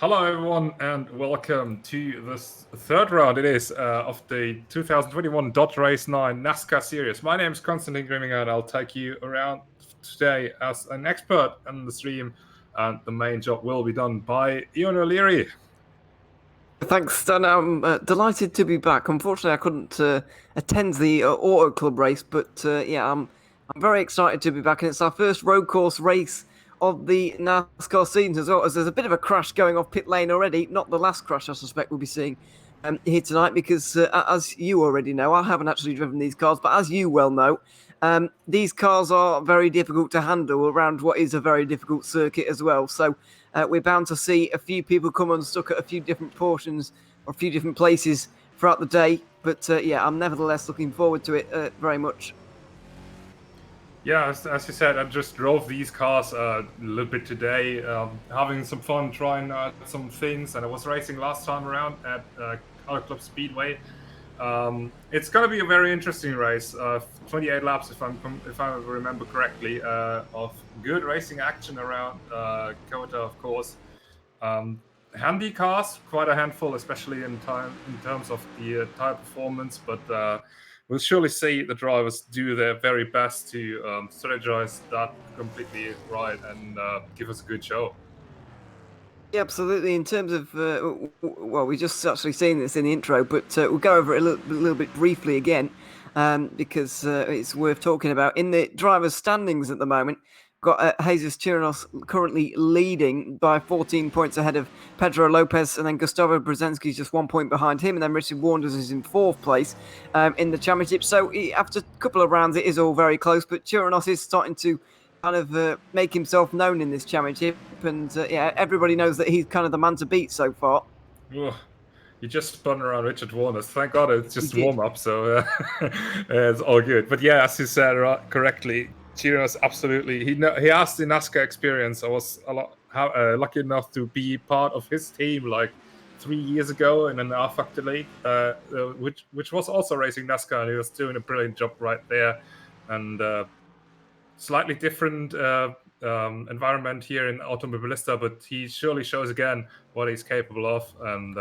Hello, everyone, and welcome to this third round. It is of the 2021 RACE9 Nascar series. My name is Konstantin Grimminger, and I'll take you around today as an expert on the stream. And the main job will be done by Ian O'Leary. Thanks, Stan. I'm delighted to be back. Unfortunately, I couldn't attend the Auto Club race, but I'm very excited to be back. And it's our first road course race of the NASCAR season as well, as there's a bit of a crash going off pit lane already. Not the last crash I suspect we'll be seeing here tonight, because as you already know, I haven't actually driven these cars, but as you well know, these cars are very difficult to handle around what is a very difficult circuit as well. So we're bound to see a few people come unstuck at a few different portions or a few different places throughout the day. But I'm nevertheless looking forward to it very much. Yeah, as you said, I just drove these cars a little bit today, having some fun, trying some things, and I was racing last time around at Auto Club Speedway. It's going to be a very interesting race, 28 laps if I remember correctly, of good racing action around COTA, of course. Handy cars, quite a handful, especially in terms of the tire performance, but we'll surely see the drivers do their very best to strategize that completely right and give us a good show. Yeah, absolutely. In terms of, we just actually seen this in the intro, but we'll go over it a little bit briefly again, because it's worth talking about. In the drivers' standings at the moment, got Jesus Chirinos currently leading by 14 points ahead of Pedro Lopez, and then Gustavo Brzezinski is just 1 point behind him, and then Richard Wanders is in fourth place in the championship. So after a couple of rounds, it is all very close, but Chirinos is starting to kind of make himself known in this championship, and everybody knows that he's kind of the man to beat so far. Ugh. You just spun around Richard Wanders. Thank God it's just warm up, so it's all good. But yeah, as you said correctly, Chirinos absolutely. He has the NASCAR experience. I was lucky enough to be part of his team like 3 years ago in an R Factor League, which was also racing NASCAR, and he was doing a brilliant job right there. And slightly different environment here in Automobilista, but he surely shows again what he's capable of. And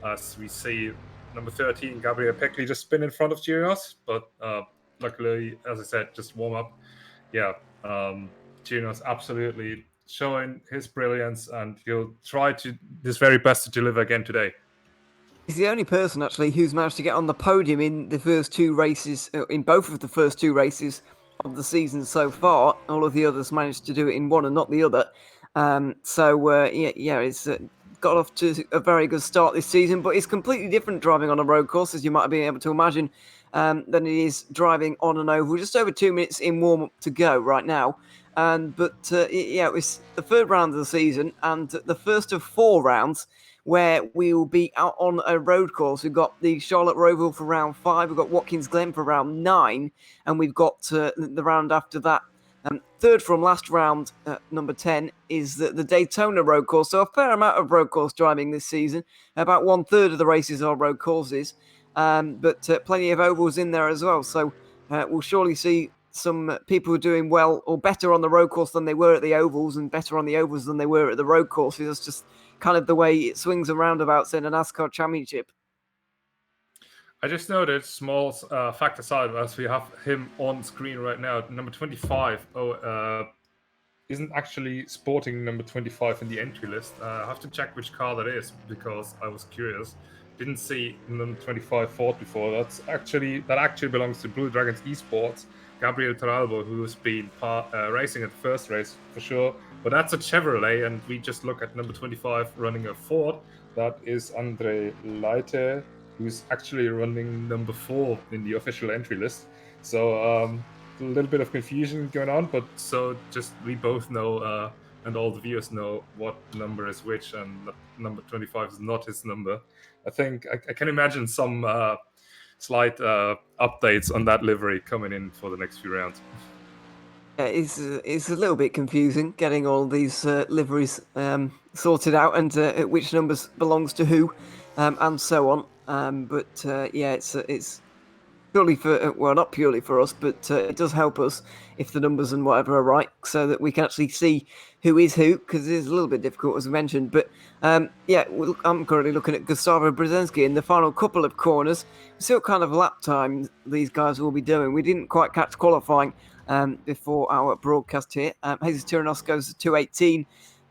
as we see, number 13, Gabriel Peckley, just spin in front of Chirinos, but luckily, as I said, just warm up. Yeah, Chirinos absolutely showing his brilliance, and he'll try to his very best to deliver again today. He's the only person actually who's managed to get on the podium in the first two races, in both of the first two races of the season so far. All of the others managed to do it in one and not the other. It's got off to a very good start this season, but it's completely different driving on a road course, as you might be able to imagine, than it is driving on an oval. Just over 2 minutes in warm-up to go right now. It was the third round of the season and the first of 4 rounds where we will be out on a road course. We've got the Charlotte Roval for round 5, we've got Watkins Glen for round 9, and we've got the round after that Third from last round, number 10, is the Daytona road course. So a fair amount of road course driving this season. About 1/3 of the races are road courses, but plenty of ovals in there as well. So we'll surely see some people doing well or better on the road course than they were at the ovals, and better on the ovals than they were at the road courses. That's just kind of the way it swings and roundabouts in a NASCAR championship. I just noted, small fact aside, as we have him on screen right now, number 25 isn't actually sporting number 25 in the entry list. I have to check which car that is because I was curious. Didn't see number 25 Ford before. That actually belongs to Blue Dragons Esports. Gabriel Toralbo, who's been racing at the first race for sure. But that's a Chevrolet, and we just look at number 25 running a Ford. That is Andre Leite, who's actually running number 4 in the official entry list. So a little bit of confusion going on, but so just we both know and all the viewers know what number is which, and number 25 is not his number. I think I can imagine some slight updates on that livery coming in for the next few rounds. It's a little bit confusing getting all these liveries sorted out and which numbers belongs to who, and so on. But it's purely for not purely for us, but it does help us if the numbers and whatever are right, so that we can actually see who is who, because it is a little bit difficult, as we mentioned. But I'm currently looking at Gustavo Brzezinski in the final couple of corners. See what kind of lap time these guys will be doing. We didn't quite catch qualifying before our broadcast here. Jesus Tyrannos goes to 2:18.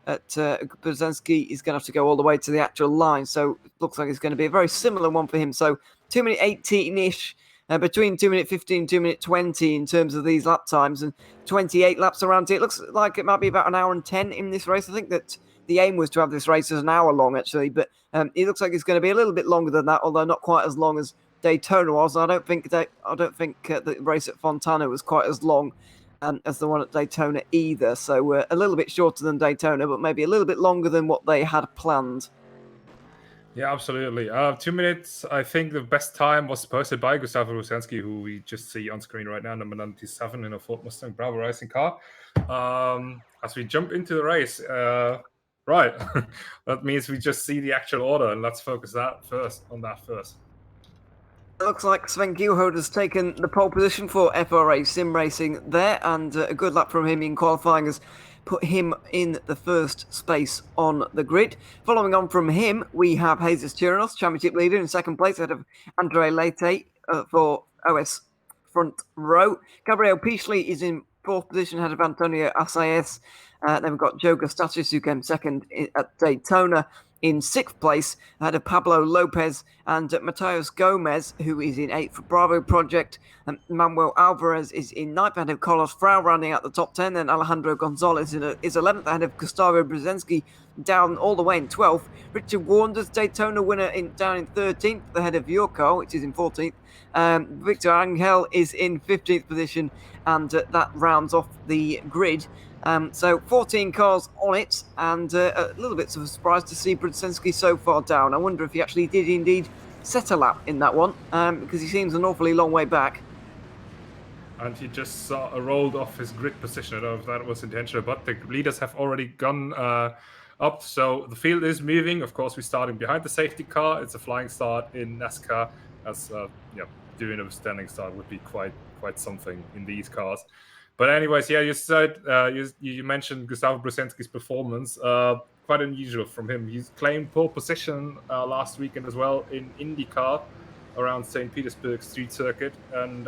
Brzezinski is going to have to go all the way to the actual line, so it looks like it's going to be a very similar one for him. So 2:18-ish. Between 2:15, 2:20 in terms of these lap times, and 28 laps around it. It looks like it might be about an hour and 10 in this race. I think that the aim was to have this race as an hour long, actually, but it looks like it's going to be a little bit longer than that, although not quite as long as Daytona was. I don't think the race at Fontana was quite as long as the one at Daytona either. So a little bit shorter than Daytona, but maybe a little bit longer than what they had planned. Yeah, absolutely. 2 minutes, I think the best time was posted by Gustavo Brzezinski, who we just see on screen right now, number 97 in a Ford Mustang Bravo racing car. As we jump into the race, right, that means we just see the actual order, and let's focus on that first. It looks like Sven Gilhode has taken the pole position for FRA Sim Racing there, and a good lap from him in qualifying has put him in the first space on the grid. Following on from him, we have Jesus Tyrannos, championship leader, in second place ahead of Andre Leite for OS front row. Gabriel Peachley is in fourth position ahead of Antonio Asayes. Then we've got Joe Gustatus, who came second at Daytona. In sixth place, ahead of Pablo Lopez and Matheus Gomez, who is in eighth for Bravo Project. Manuel Alvarez is in ninth ahead of Carlos Frau, rounding out the top 10. Then Alejandro Gonzalez is 11th ahead of Gustavo Brzezinski, down all the way in 12th. Richard Wanders, Daytona winner, down in 13th ahead of Yurko, which is in 14th. Victor Angel is in 15th position, and that rounds off the grid. So 14 cars on it, and a little bit of a surprise to see Brzezinski so far down. I wonder if he actually did indeed set a lap in that one, because he seems an awfully long way back. And he just rolled off his grid position. I don't know if that was intentional, but the leaders have already gone up. So the field is moving. Of course, we're starting behind the safety car. It's a flying start in NASCAR, as doing a standing start would be quite something in these cars. But anyways, yeah, you said you mentioned Gustavo Brzezinski's performance. Quite unusual from him. He's claimed pole position last weekend as well in IndyCar around St. Petersburg Street Circuit, and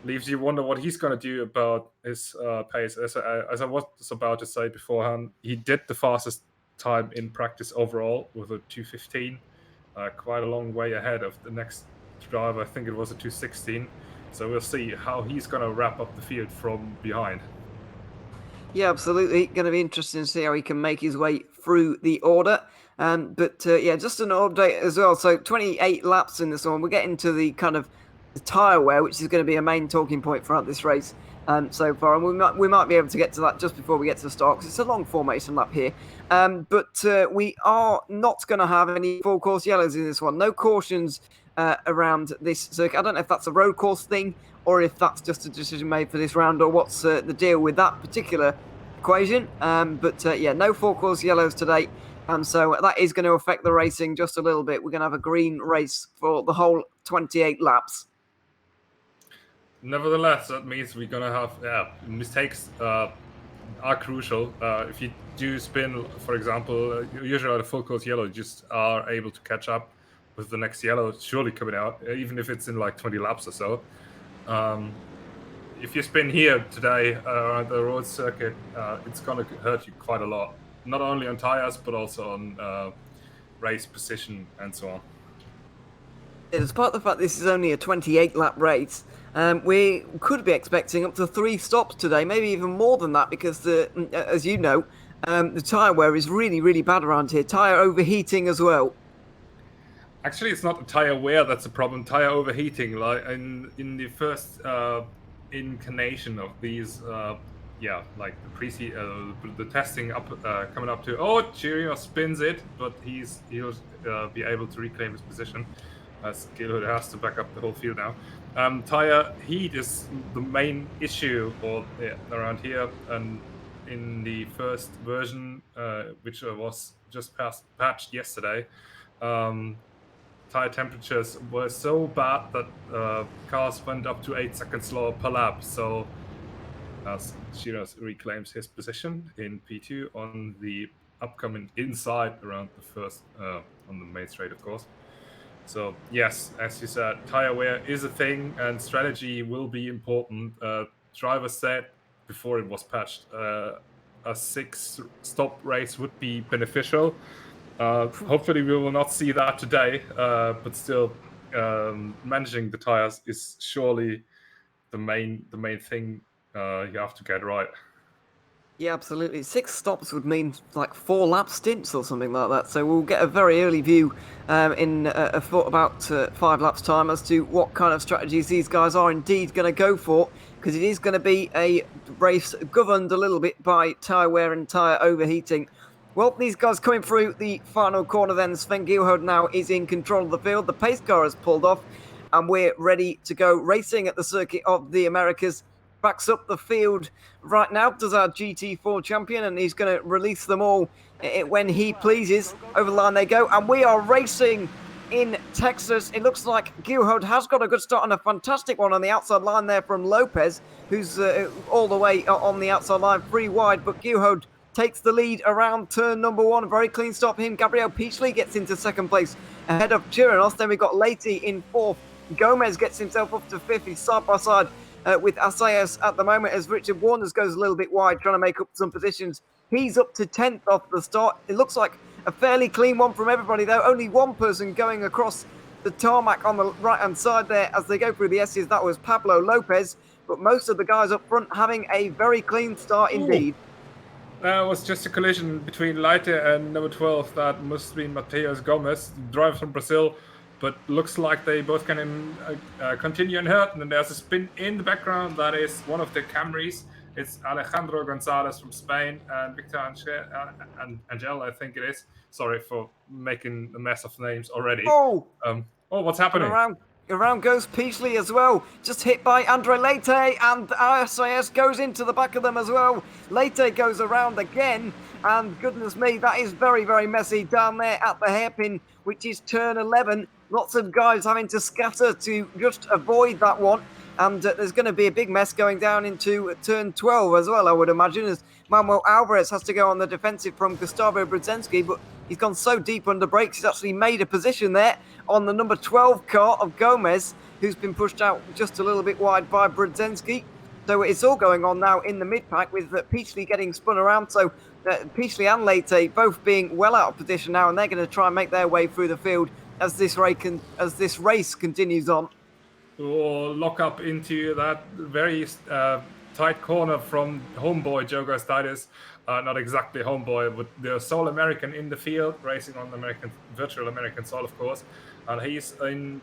leaves you wonder what he's going to do about his pace. As I was about to say beforehand, he did the fastest time in practice overall with a 2:15, quite a long way ahead of the next driver. I think it was a 2:16. So we'll see how he's going to wrap up the field from behind. Yeah, absolutely. Going to be interesting to see how he can make his way through the order. But just an update as well. So 28 laps in this one. We're getting to the kind of the tyre wear, which is going to be a main talking point throughout this race so far. And we might be able to get to that just before we get to the start, because it's a long formation lap here. But we are not going to have any full course yellows in this one. No cautions around this circuit. I don't know if that's a road course thing or if that's just a decision made for this round or what's the deal with that particular equation. But no four-course yellows today. So that is going to affect the racing just a little bit. We're going to have a green race for the whole 28 laps. Nevertheless, that means we're going to have mistakes are crucial. If you do spin, for example, usually at a full course yellow, you just are able to catch up with the next yellow surely coming out, even if it's in like 20 laps or so. If you spin here today around the road circuit, it's going to hurt you quite a lot. Not only on tires, but also on race position and so on. Despite the fact this is only a 28-lap race, we could be expecting up to 3 stops today, maybe even more than that, because, as you know, the tyre wear is really, really bad around here. Tyre overheating as well. Actually, it's not the tyre wear that's a problem. Tyre overheating, like in the first incarnation of these, like the testing up coming up to. Oh, Cheerio spins it, but he'll be able to reclaim his position. As Gilhood has to back up the whole field now. Tire heat is the main issue around here, and in the first version, which was just patched yesterday, tire temperatures were so bad that cars went up to 8 seconds slower per lap. So as Shiras reclaims his position in P2 on the upcoming inside around the first on the main straight, of course. So yes, as you said, tire wear is a thing, and strategy will be important. Driver said before it was patched, a 6-stop race would be beneficial. Hopefully, we will not see that today, but still, managing the tires is surely the main thing you have to get right. Yeah, absolutely. 6 stops would mean like 4 lap stints or something like that. So we'll get a very early view in about 5 laps time as to what kind of strategies these guys are indeed going to go for, because it is going to be a race governed a little bit by tyre wear and tyre overheating. Well, these guys coming through the final corner then. Sven Gilhard now is in control of the field. The pace car has pulled off and we're ready to go racing at the Circuit of the Americas. Backs up the field right now, does our GT4 champion, and he's going to release them all when he pleases. Over the line they go, and we are racing in Texas. It looks like Gilhard has got a good start and a fantastic one on the outside line there from Lopez, who's all the way on the outside line, 3 wide, but Gilhard takes the lead around turn number 1. A very clean stop him. Gabriel Peachley gets into 2nd place ahead of Chirinos. Then we've got Leite in 4th. Gomez gets himself up to 5th. He's side by side with Assayas at the moment, as Richard Warners goes a little bit wide, trying to make up some positions. He's up to 10th off the start. It looks like a fairly clean one from everybody, though. Only one person going across the tarmac on the right-hand side there as they go through the S's. That was Pablo Lopez. But most of the guys up front having a very clean start indeed. That was just a collision between Leite and number 12. That must be Mateus Gomez, driver from Brazil. But looks like they both can continue unhurt. And then there's a spin in the background. That is one of the Camrys. It's Alejandro Gonzalez from Spain and Victor Angel, I think it is. Sorry for making a mess of names already. Oh, what's happening? Around goes Peachley as well. Just hit by Andre Leite, and RSIS goes into the back of them as well. Leite goes around again, and goodness me, that is very, very messy down there at the hairpin, which is turn 11. Lots of guys having to scatter to just avoid that one. And there's going to be a big mess going down into turn 12 as well, I would imagine, as Manuel Alvarez has to go on the defensive from Gustavo Brzezinski, but he's gone so deep under brakes, he's actually made a position there on the number 12 car of Gomez, who's been pushed out just a little bit wide by Brzezinski. So it's all going on now in the mid-pack with Peachley getting spun around. So Peachley and Leite both being well out of position now, and they're going to try and make their way through the field as this race continues on. Or lock up into that very tight corner from homeboy Joe Gastides. Not exactly homeboy, but the sole American in the field, racing on the virtual American soil, of course. And he's in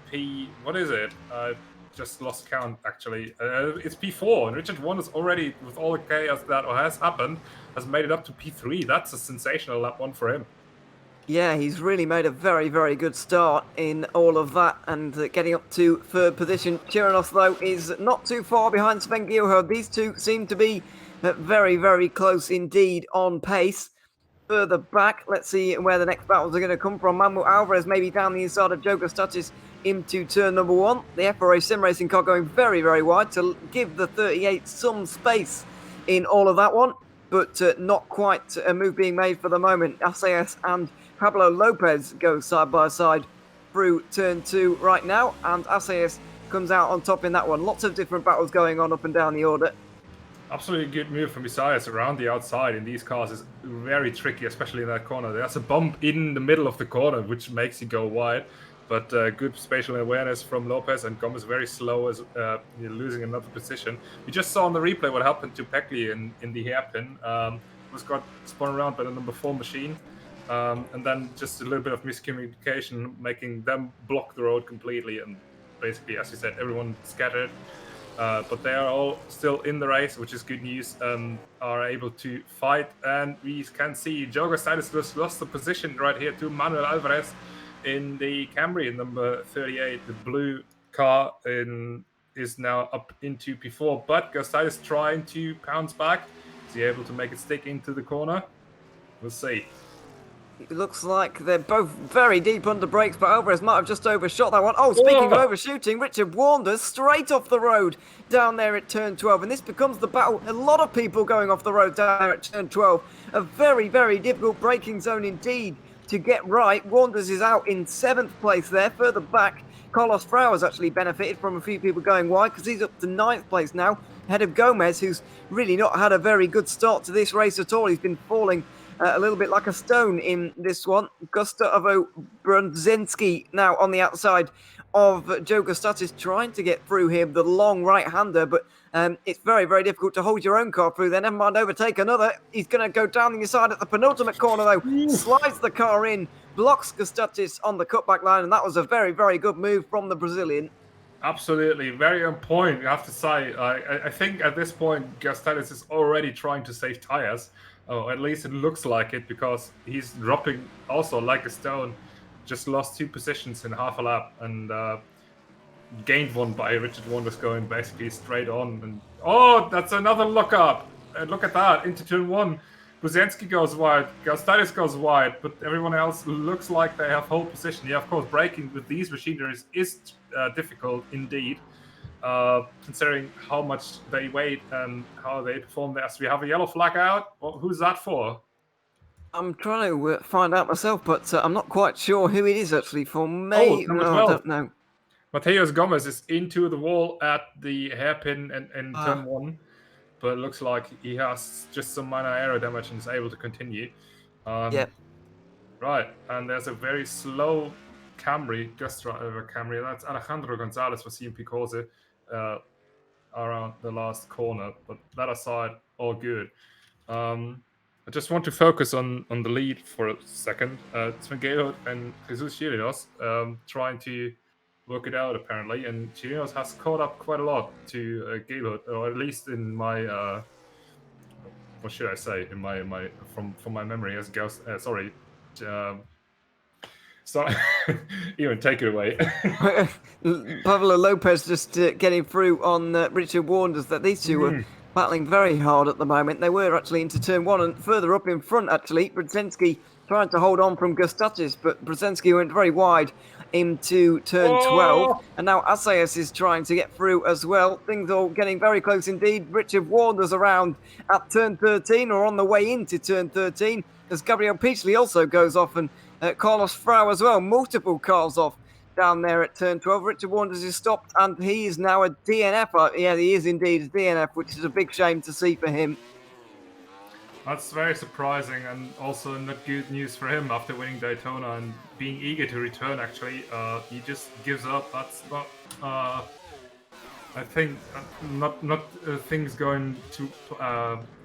what is it? Just lost count, actually. It's P4, and Richard Warners already, with all the chaos that has happened, has made it up to P3. That's a sensational lap one for him. Yeah, he's really made a very, very good start in all of that and getting up to third position. Chirinos, though, is not too far behind Sven Giojo. These two seem to be very, very close indeed on pace. Further back, let's see where the next battles are going to come from. Manuel Alvarez maybe down the inside of Joe Gustatis into turn number one. The FRA Sim Racing car going very, very wide to give the 38 some space in all of that one, but not quite a move being made for the moment. SAS and Pablo Lopez go side by side through turn two right now, and SAS comes out on top in that one. Lots of different battles going on up and down the order. Absolutely good move from Isaias around the outside in these cars is very tricky, especially in that corner. There's a bump in the middle of the corner, which makes you go wide. But good spatial awareness from Lopez, and Gomez very slow as losing another position. We just saw on the replay what happened to Peckley in the hairpin. Was got spun around by the number 4 machine. And then just a little bit of miscommunication, making them block the road completely. And basically, as you said, everyone scattered. But they are all still in the race, which is good news, and are able to fight. And we can see Joe Gustatis just lost the position right here to Manuel Alvarez in the Camry, number 38. The blue car is now up into P4, but Gustatis trying to pounce back. Is he able to make it stick into the corner? We'll see. It looks like they're both very deep under brakes, but Alvarez might have just overshot that one. Oh, speaking of overshooting, Richard Wanders straight off the road down there at turn 12, and this becomes the battle. A lot of people going off the road down there at turn 12. A very, very difficult braking zone indeed to get right. Wanders is out in 7th place there. Further back, Carlos Frau has actually benefited from a few people going wide because he's up to 9th place now, ahead of Gomez, who's really not had a very good start to this race at all. He's been falling a little bit like a stone in this one. Gustavo Brzezinski now on the outside of Joe Gustatis, trying to get through him, the long right-hander, but it's very, very difficult to hold your own car through there. Never mind overtake another. He's going to go down the inside at the penultimate corner, though. Slides the car in, blocks Gustatis on the cutback line, and that was a very, very good move from the Brazilian. Absolutely, very on point, I have to say. I think at this point, Gustatis is already trying to save tires. Oh, at least it looks like it, because he's dropping also like a stone. Just lost 2 positions in half a lap, and gained one by Richard Wanders going basically straight on. And oh, that's another look up. And look at that, into turn 1. Brzezinski goes wide, Gustatis goes wide, but everyone else looks like they have whole position. Yeah, of course, braking with these machineries is difficult indeed, considering how much they weigh and how they perform there. So we have a yellow flag out. Well, who's that for? I'm trying to find out myself, but I'm not quite sure who it is actually for me. Number 12. I don't know. Mateus Gomez is into the wall at the hairpin in turn 1. But it looks like he has just some minor aero damage and is able to continue. Yep. Right, and there's a very slow Camry, just driver Camry. That's Alejandro Gonzalez for CMP Corse around the last corner. But that aside, all good. I just want to focus on the lead for a second. Sven Gehlt and Jesus Chirinos trying to work it out apparently, and Chirinos has caught up quite a lot to Gehlt, or at least in my what should I say, in my from my memory as Ghost. Sorry, even take it away. Pablo Lopez just getting through on Richard Wanders. That these two were battling very hard at the moment. They were actually into turn 1 and further up in front, actually. Brzezinski trying to hold on from Gustatis, but Brzezinski went very wide into turn 12. And now SAS is trying to get through as well. Things are getting very close indeed. Richard Wanders around at turn 13, or on the way into turn 13, as Gabriel Peachley also goes off, and Carlos Frau as well. Multiple cars off down there at turn 12. Richard Wanders is stopped, and he is now a DNF. Yeah, he is indeed a DNF, which is a big shame to see for him. That's very surprising, and also not good news for him after winning Daytona and being eager to return. Actually, he just gives up. That's not. I think not things going to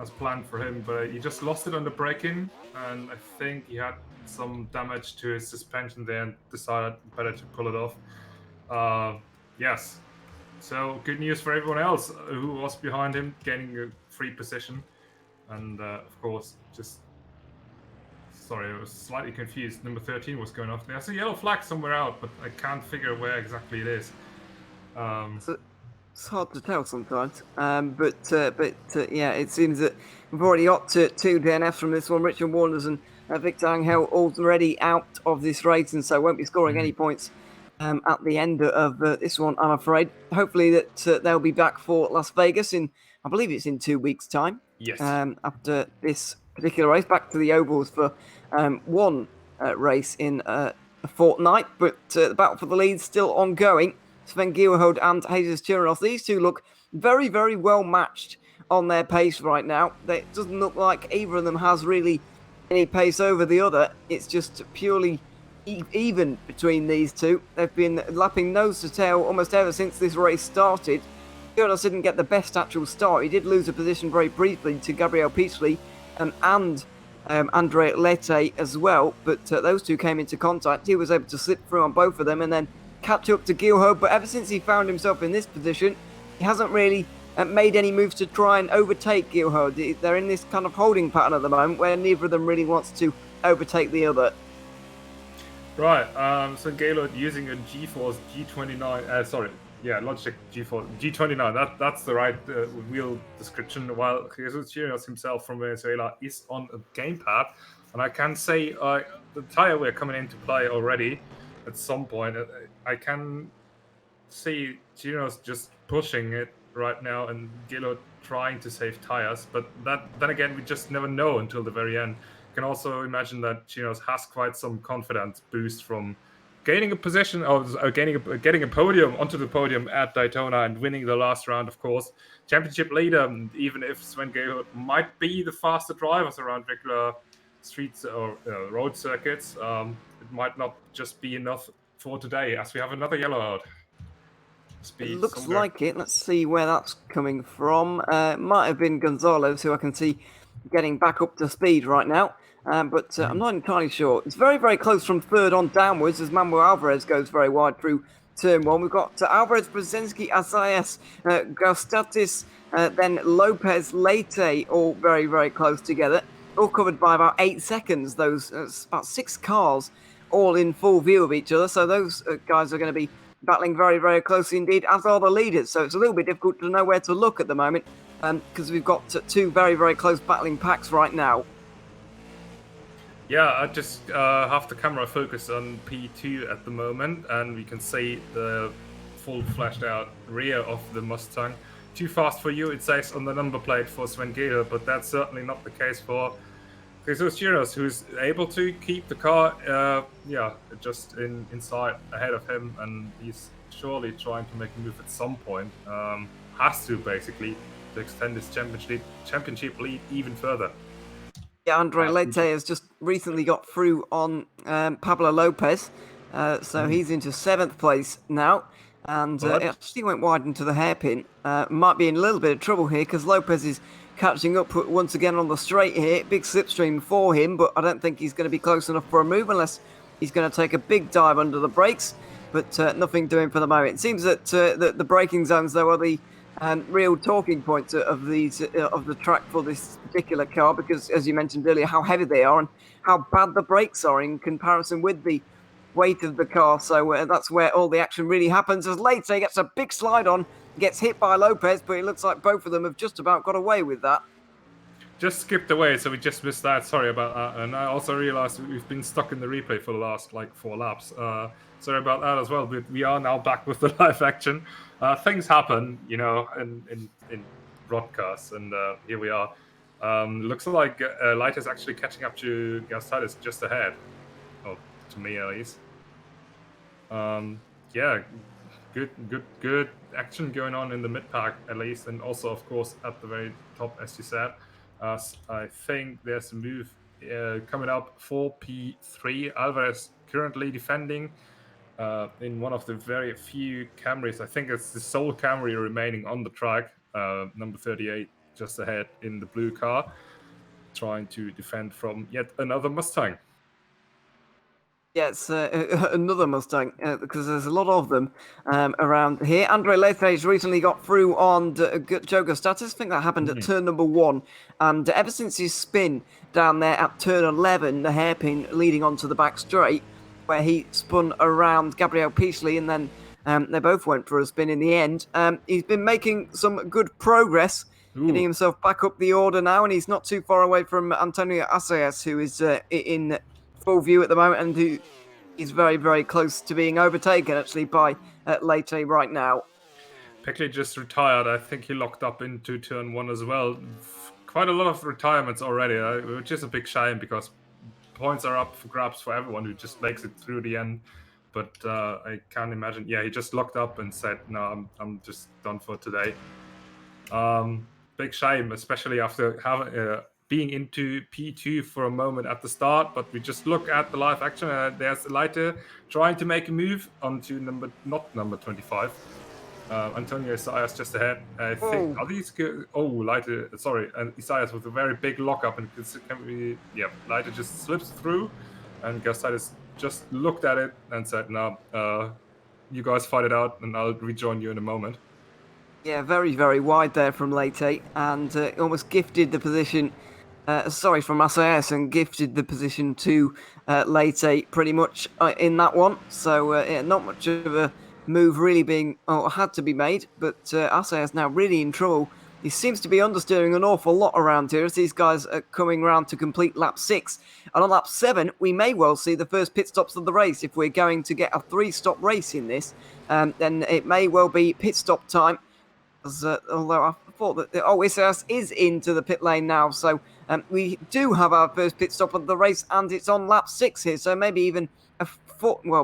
as planned for him, but he just lost it on the braking, and I think he had some damage to his suspension there and decided better to pull it off. Yes, so good news for everyone else who was behind him, gaining a free position. And of course, just sorry, I was slightly confused. Number 13 was going off. There's a yellow flag somewhere out, but I can't figure where exactly it is. So it's hard to tell sometimes. But yeah, it seems that we've already got two DNFs from this one. Richard Warners and Victor Angel already out of this race, and so won't be scoring any points at the end of this one, I'm afraid. Hopefully that they'll be back for Las Vegas I believe it's in 2 weeks' time. Yes. After this particular race, back to the ovals for one race in a fortnight, but the battle for the lead still ongoing. Sven Gierhode and Jesus Chirinos, these two look very, very well matched on their pace right now. It doesn't look like either of them has really any pace over the other. It's just purely even between these two. They've been lapping nose to tail almost ever since this race started. Chirinos didn't get the best actual start. He did lose a position very briefly to Gabriel Peasley and Andre Lete as well, but those two came into contact. He was able to slip through on both of them and then catch up to Gierhode, but ever since he found himself in this position, he hasn't really made any moves to try and overtake Gierhode. They're in this kind of holding pattern at the moment where neither of them really wants to overtake the other. Right, so Gaylord using a GeForce G29, Logitech GeForce G29, that's the right wheel description, while Jesus Chirinos himself from Venezuela is on a gamepad, and I can say the tire we're coming into play already at some point. I can see Chirinos just pushing it right now and Gaylord trying to save tires, but then again, we just never know until the very end. Can also imagine that Chirinos has quite some confidence boost from gaining a position or getting a podium onto the podium at Daytona and winning the last round, of course. Championship leader, even if Sven Gierhode might be the faster drivers around regular streets or road circuits, it might not just be enough for today, as we have another yellow out. It looks like it. Let's see where that's coming from. It might have been Gonzalez, who I can see getting back up to speed right now. But I'm not entirely sure. It's very, very close from third on downwards as Manuel Alvarez goes very wide through turn one. We've got Alvarez, Brzezinski, Azayas, Gustatis, then Lopez, Lete, all very, very close together. All covered by about 8 seconds. Those about 6 cars all in full view of each other. So those guys are going to be battling very, very closely indeed, as are the leaders. So it's a little bit difficult to know where to look at the moment because we've got two very, very close battling packs right now. Yeah, I just have the camera focused on P2 at the moment, and we can see the full fleshed out rear of the Mustang. Too fast for you, it says on the number plate for Sven Gierhode, but that's certainly not the case for Jesus Chirinos, who's able to keep the car just inside ahead of him, and he's surely trying to make a move at some point. Has to, basically, to extend his championship lead even further. Yeah, Andre Lete has just recently got through on Pablo Lopez, so he's into 7th place now, and it actually went wide into the hairpin. Might be in a little bit of trouble here because Lopez is catching up once again on the straight here. Big slipstream for him, but I don't think he's going to be close enough for a move unless he's going to take a big dive under the brakes, but nothing doing for the moment. It seems that the braking zones, though, are the real talking points of the track for this particular car, because as you mentioned earlier, how heavy they are and how bad the brakes are in comparison with the weight of the car. So that's where all the action really happens, as Lete gets a big slide on, gets hit by Lopez, but it looks like both of them have just about got away with that. Just skipped away, so we just missed that. Sorry about that. And I also realized we've been stuck in the replay for the last 4 laps. Sorry about that as well, but we are now back with the live action. Things happen, in broadcasts, and here we are. Looks like Light is actually catching up to Gustatis just ahead, to me at least. Good action going on in the mid pack at least, and also of course at the very top, as you said. I think there's a move coming up for P3. Alvarez currently defending in one of the very few Camrys. I think it's the sole Camry remaining on the track. Number 38 just ahead in the blue car, trying to defend from yet another Mustang. Yeah, it's another Mustang because there's a lot of them around here. Andre Letha's recently got through on Joe Gustatis. I think that happened at turn number 1. And ever since his spin down there at turn 11, the hairpin leading onto the back straight, where he spun around Gabriel Peachley and then they both went for a spin in the end. He's been making some good progress, getting himself back up the order now, and he's not too far away from Antonio Asayas, who is in full view at the moment and who is very, very close to being overtaken actually by Leite right now. Peckley just retired. I think he locked up into turn 1 as well. Quite a lot of retirements already, which is a big shame because points are up for grabs for everyone who just makes it through the end. But I can't imagine. Yeah, he just locked up and said, "No, I'm just done for today." Big shame, especially after having being into P2 for a moment at the start. But we just look at the live action. There's Leite trying to make a move onto not number 25. Antonio Isaias just ahead. I think are these good? Oh, Leite, sorry, and Isaias with a very big lockup, and Leite just slips through, and Gustatis just looked at it and said, "No, you guys fight it out, and I'll rejoin you in a moment." Yeah, very, very wide there from Leite, and almost gifted the position. From Asayas, and gifted the position to Leite pretty much in that one. So not much of a move really had to be made, but Asayas now really in trouble. He seems to be understeering an awful lot around here as these guys are coming round to complete lap 6. And on lap 7, we may well see the first pit stops of the race. If we're going to get a 3-stop race in this, then it may well be pit stop time. Although I thought that Isaias is into the pit lane now, so we do have our first pit stop of the race, and it's on lap 6 here. So maybe even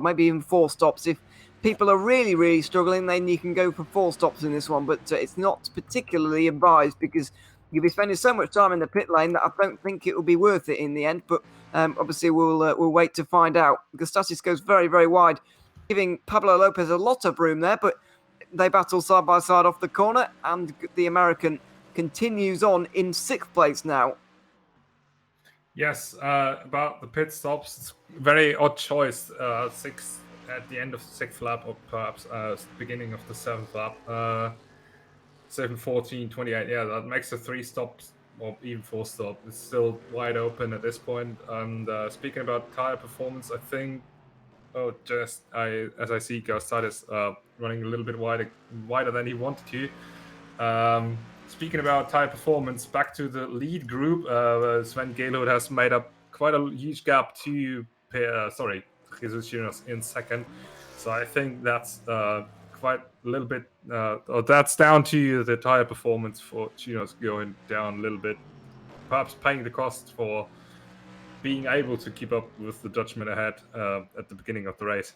maybe even 4 stops. If people are really, really struggling, then you can go for 4 stops in this one. But it's not particularly advised because you'll be spending so much time in the pit lane that I don't think it will be worth it in the end. But obviously, we'll wait to find out. Gustatis goes very, very wide, giving Pablo Lopez a lot of room there, but they battle side by side off the corner, and the American continues on in 6th place now. Yes, about the pit stops, it's very odd choice. 6 at the end of the 6th lap, or perhaps beginning of the 7th lap. 7, 14, 28. Yeah, that makes the 3 stops or even 4 stop. It's still wide open at this point. And speaking about tire performance, I think. As I see Gustatis running a little bit wider than he wanted to. Speaking about tire performance, back to the lead group, Sven Gaylord has made up quite a huge gap to Jesus Chinos in 2nd. So I think that's quite a little bit, that's down to the tire performance for Chinos going down a little bit, perhaps paying the cost for being able to keep up with the Dutchman ahead at the beginning of the race.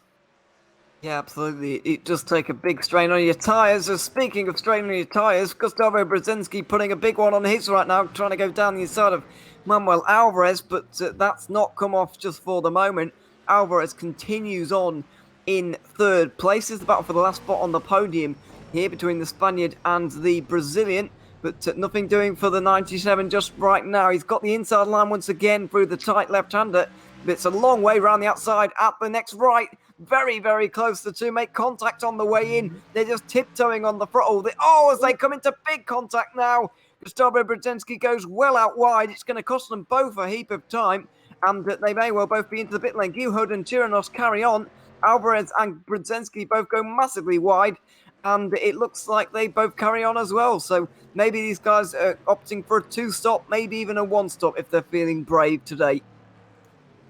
Yeah, absolutely. It does take a big strain on your tyres. Speaking of straining your tyres, Gustavo Brzezinski putting a big one on his right now, trying to go down the inside of Manuel Alvarez, but that's not come off just for the moment. Alvarez continues on in 3rd place. It's the battle for the last spot on the podium here between the Spaniard and the Brazilian. But nothing doing for the 97 just right now. He's got the inside line once again through the tight left-hander. But it's a long way round the outside at the next right. Very, very close. The two make contact on the way in. They're just tiptoeing on the throttle. As they come into big contact now. Gustavo Brzezinski goes well out wide. It's going to cost them both a heap of time. And they may well both be into the pit lane. Guhud and Chirinos carry on. Alvarez and Brzezinski both go massively wide. And it looks like they both carry on as well. So maybe these guys are opting for a 2-stop, maybe even a 1-stop if they're feeling brave today.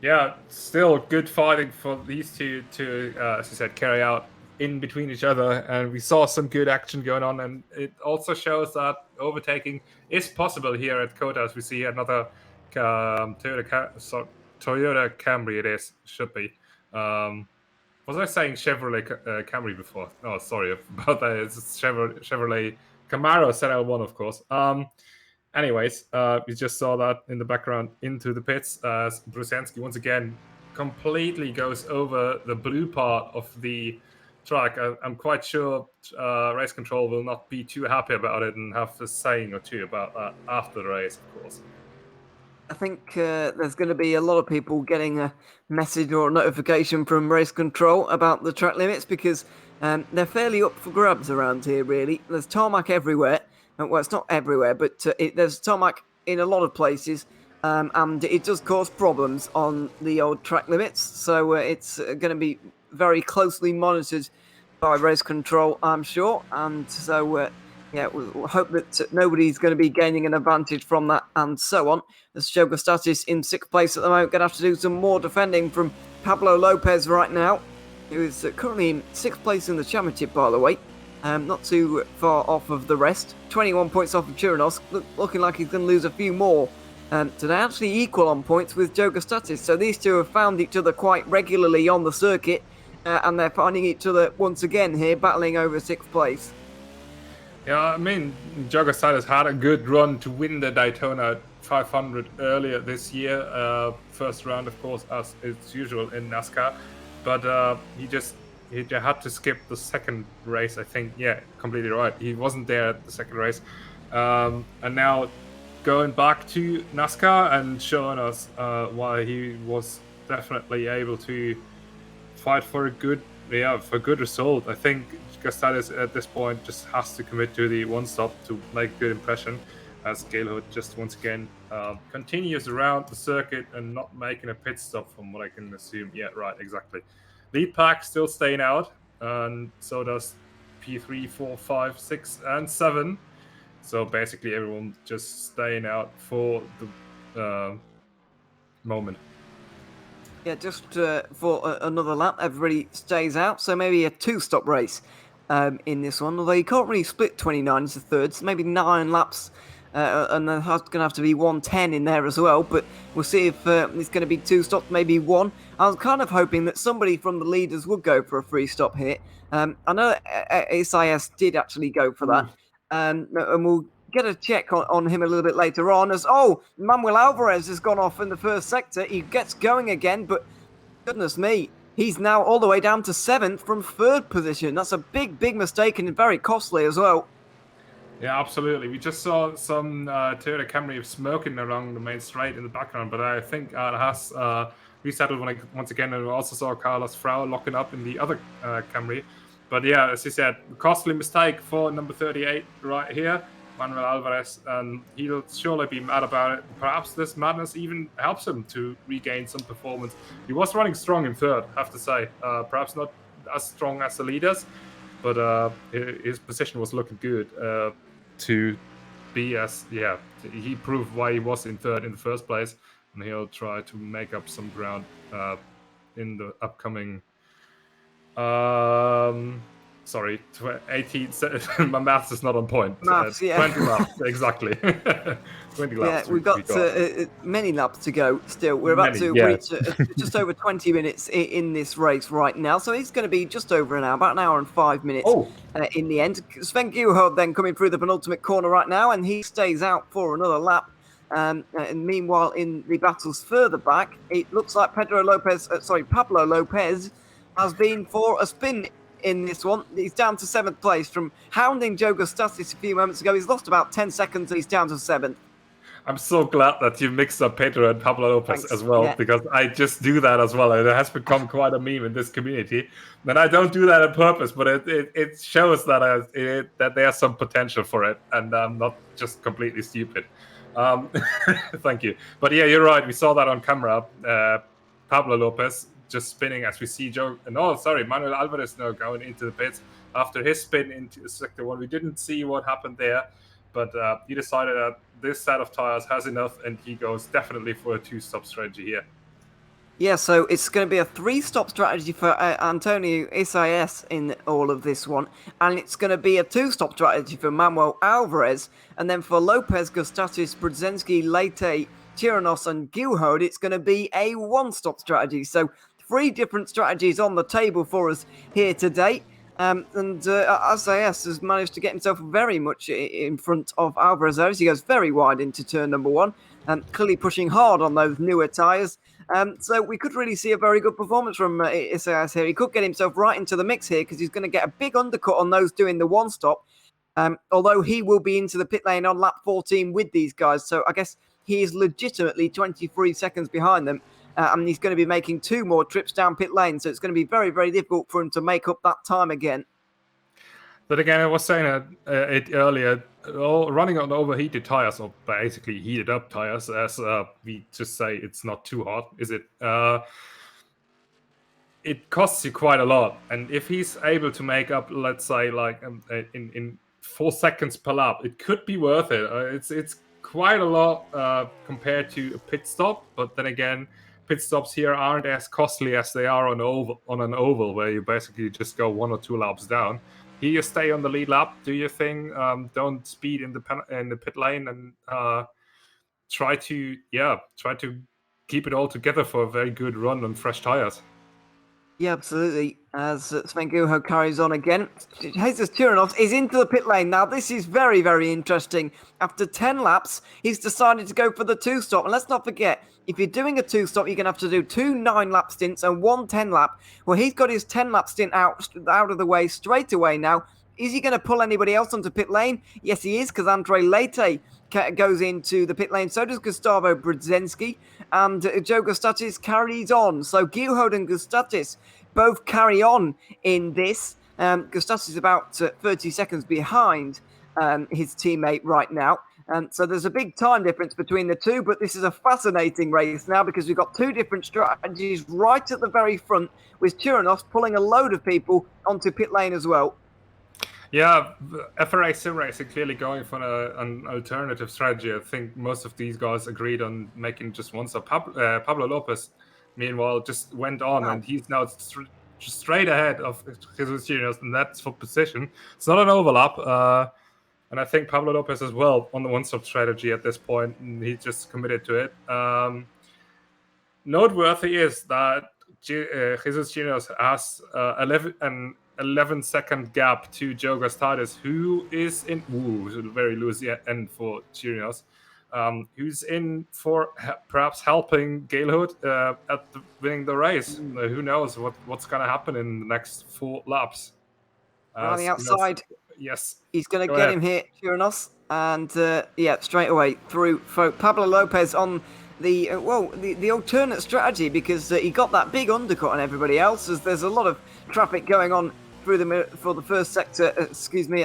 Yeah, still good fighting for these two to, as you said, carry out in between each other. And we saw some good action going on. And it also shows that overtaking is possible here at COTA, as we see another Toyota Camry, should be. Was I saying Chevrolet Camry before? Oh, sorry about that. It's Chevrolet Camaro ZL1, of course. Anyways, we just saw that in the background into the pits as Brzezinski once again completely goes over the blue part of the track. I'm quite sure race control will not be too happy about it and have a saying or two about that after the race, of course. I think there's going to be a lot of people getting a message or a notification from race control about the track limits because they're fairly up for grabs around here, really. There's tarmac everywhere. Well, it's not everywhere, but there's tarmac in a lot of places, and it does cause problems on the old track limits. So it's going to be very closely monitored by race control, I'm sure. And so, yeah, we'll hope that nobody's going to be gaining an advantage from that and so on. As Joe Gustatis in sixth place at the moment, going to have to do some more defending from Pablo Lopez right now, who is currently in sixth place in the championship, by the way. Not too far off of the rest. 21 points off of Chirinos, looking like he's going to lose a few more today. Actually equal on points with Joe Gustatis. So these two have found each other quite regularly on the circuit, and they're finding each other once again here, battling over sixth place. Yeah, I mean, Joe Gustatis had a good run to win the Daytona 500 earlier this year. First round, of course, as is usual in NASCAR. But he had to skip the second race, I think. Yeah, completely right. He wasn't there at the second race. And now going back to NASCAR and showing us why he was definitely able to fight for a good result. I think Gustatis at this point just has to commit to the one stop to make a good impression, as Galehood just once again continues around the circuit and not making a pit stop from what I can assume. Yeah, right, exactly. Lead pack still staying out, and so does P3, 4, 5, 6, and 7. So basically everyone just staying out for the moment. Yeah, just for another lap, everybody stays out. So maybe a two-stop race in this one. Although you can't really split 29 into thirds. Maybe 9 laps, and there's going to have to be 110 in there as well. But we'll see if it's going to be 2 stops, maybe 1. I was kind of hoping that somebody from the leaders would go for a free stop here. I know SIS did actually go for that. And we'll get a check on him a little bit later on as, Manuel Alvarez has gone off in the first sector. He gets going again, but goodness me, he's now all the way down to 7th from 3rd position. That's a big mistake and very costly as well. Yeah, absolutely. We just saw some Toyota Camry smoking along the main straight in the background, but I think it has resettled once again, and we also saw Carlos Frau locking up in the other Camry. But yeah, as you said, costly mistake for number 38 right here, Manuel Alvarez, and he'll surely be mad about it. Perhaps this madness even helps him to regain some performance. He was running strong in 3rd, I have to say. Perhaps not as strong as the leaders, but his position was looking good to be he proved why he was in 3rd in the first place, and he'll try to make up some ground in the upcoming 18. My maths is not on point. 20 laps exactly. 20 laps. Yeah, we've got many laps to go still. We're about to reach just over 20 minutes in this race right now, so it's going to be just over an hour, about an hour and 5 minutes in the end. Sven Guhod then coming through the penultimate corner right now, and he stays out for another lap. And meanwhile, in the battles further back, it looks like Pablo Lopez has been for a spin in this one. He's down to 7th place from hounding Joe Gustatis a few moments ago. He's lost about 10 seconds and he's down to 7th. I'm so glad that you mixed up Pedro and Pablo Lopez as well, because I just do that as well. It has become quite a meme in this community. And I don't do that on purpose, but it shows that that there's some potential for it, and I'm not just completely stupid. Thank you. But yeah, you're right. We saw that on camera. Pablo Lopez just spinning as we see Manuel Alvarez now going into the pits after his spin into sector 1. We didn't see what happened there, but he decided that this set of tires has enough, and he goes definitely for a 2-stop strategy here. Yeah, so it's going to be a 3-stop strategy for Antonio Isais in all of this one, and it's going to be a 2-stop strategy for Manuel Alvarez, and then for Lopez, Gustatis, Brzezinski, Leite, Chirinos, and Guhod, it's going to be a 1-stop strategy. So 3 different strategies on the table for us here today. And Isais has managed to get himself very much in front of Alvarez as he goes very wide into turn number 1, and clearly pushing hard on those newer tyres. So we could really see a very good performance from Isais here. He could get himself right into the mix here because he's going to get a big undercut on those doing the 1-stop. Although he will be into the pit lane on lap 14 with these guys. So I guess he is legitimately 23 seconds behind them. And he's going to be making 2 more trips down pit lane. So it's going to be very, very difficult for him to make up that time again. But again, I was saying it earlier, running on overheated tires, or basically heated up tires, as we just say it's not too hot, is it? It costs you quite a lot. And if he's able to make up, let's say, like in 4 seconds per lap, it could be worth it. It's quite a lot compared to a pit stop. But then again, pit stops here aren't as costly as they are on an oval, where you basically just go 1 or 2 laps down. Here you stay on the lead lap, do your thing, don't speed in the pit lane, and try to keep it all together for a very good run on fresh tires. Yeah, absolutely. As Sven Guho carries on again, Jesus Chirinos is into the pit lane. Now, this is very, very interesting. After 10 laps, he's decided to go for the 2-stop. And let's not forget, if you're doing a 2-stop, you're going to have to do 2 9-lap stints and 1 10-lap. Well, he's got his 10-lap stint out of the way straight away now. Is he going to pull anybody else onto pit lane? Yes, he is, because Andre Leite goes into the pit lane. So does Gustavo Brzezinski. And Joe Gustatis carries on. So Guho and Gustatis both carry on in this. Gustatis is about 30 seconds behind his teammate right now. So there's a big time difference between the two, but this is a fascinating race now because we've got 2 different strategies right at the very front, with Chirinos pulling a load of people onto pit lane as well. Yeah, FRA Sim Racing clearly going for an alternative strategy. I think most of these guys agreed on making just one stop. Pablo Lopez, meanwhile, just went on, and he's now straight ahead of Jesus Chirinos, and that's for position. It's not an overlap, and I think Pablo Lopez as well on the one-stop strategy at this point, and he just committed to it. Noteworthy is that Jesus Chirinos has 11-second gap to Joe Gustatis, who is in very loose end for Chirinos, who's in for perhaps helping Galehood at winning the race. Who knows what's going to happen in the next 4 laps? On the outside, yes, he's going to get him here, Chirinos, and straight away through Pablo Lopez on the alternate strategy, because he got that big undercut on everybody else, as there's a lot of traffic going on for the first sector, at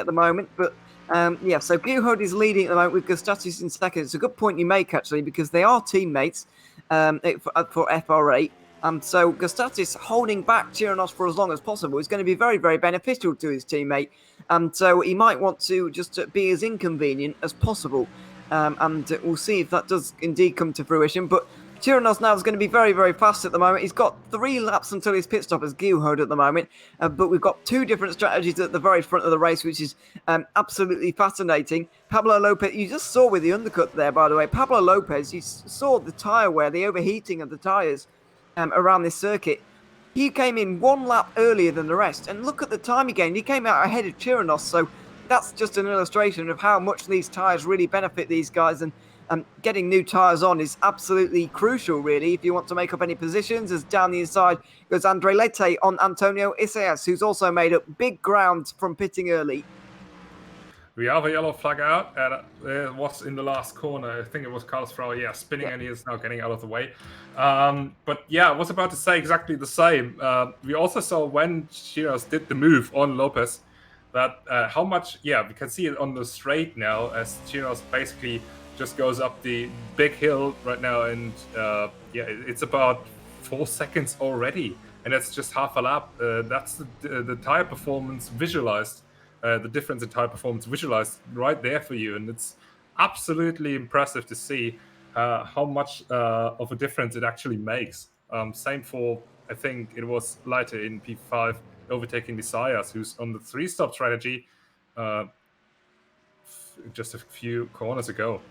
the moment. But so Guho is leading at the moment with Gustatis in second. It's a good point you make, actually, because they are teammates for FR8. So Gustatis holding back Chirinos for as long as possible is going to be very, very beneficial to his teammate. So he might want to just be as inconvenient as possible. And we'll see if that does indeed come to fruition. But Chirinos now is going to be very, very fast at the moment. He's got 3 laps until his pit stop as Guho at the moment. But we've got 2 different strategies at the very front of the race, which is absolutely fascinating. Pablo Lopez, you just saw with the undercut there, by the way. Pablo Lopez, you saw the tyre wear, the overheating of the tyres around this circuit. He came in 1 lap earlier than the rest. And look at the time he gained. He came out ahead of Chirinos. So that's just an illustration of how much these tyres really benefit these guys. And getting new tyres on is absolutely crucial, really, if you want to make up any positions. As down the inside goes Andre Leite on Antonio Isaias, who's also made up big ground from pitting early. We have a yellow flag out, and it was in the last corner. I think it was Carlos Frau, spinning, and he is now getting out of the way. But yeah, I was about to say exactly the same. We also saw when Chirinos did the move on Lopez, that how much, we can see it on the straight now, as Chirinos basically just goes up the big hill right now, and it's about 4 seconds already, and that's just half a lap. That's the tire performance visualized, the difference in tire performance visualized right there for you, and it's absolutely impressive to see how much of a difference it actually makes. Same for, I think it was Leite in P5 overtaking Isaias, who's on the 3-stop strategy just a few corners ago.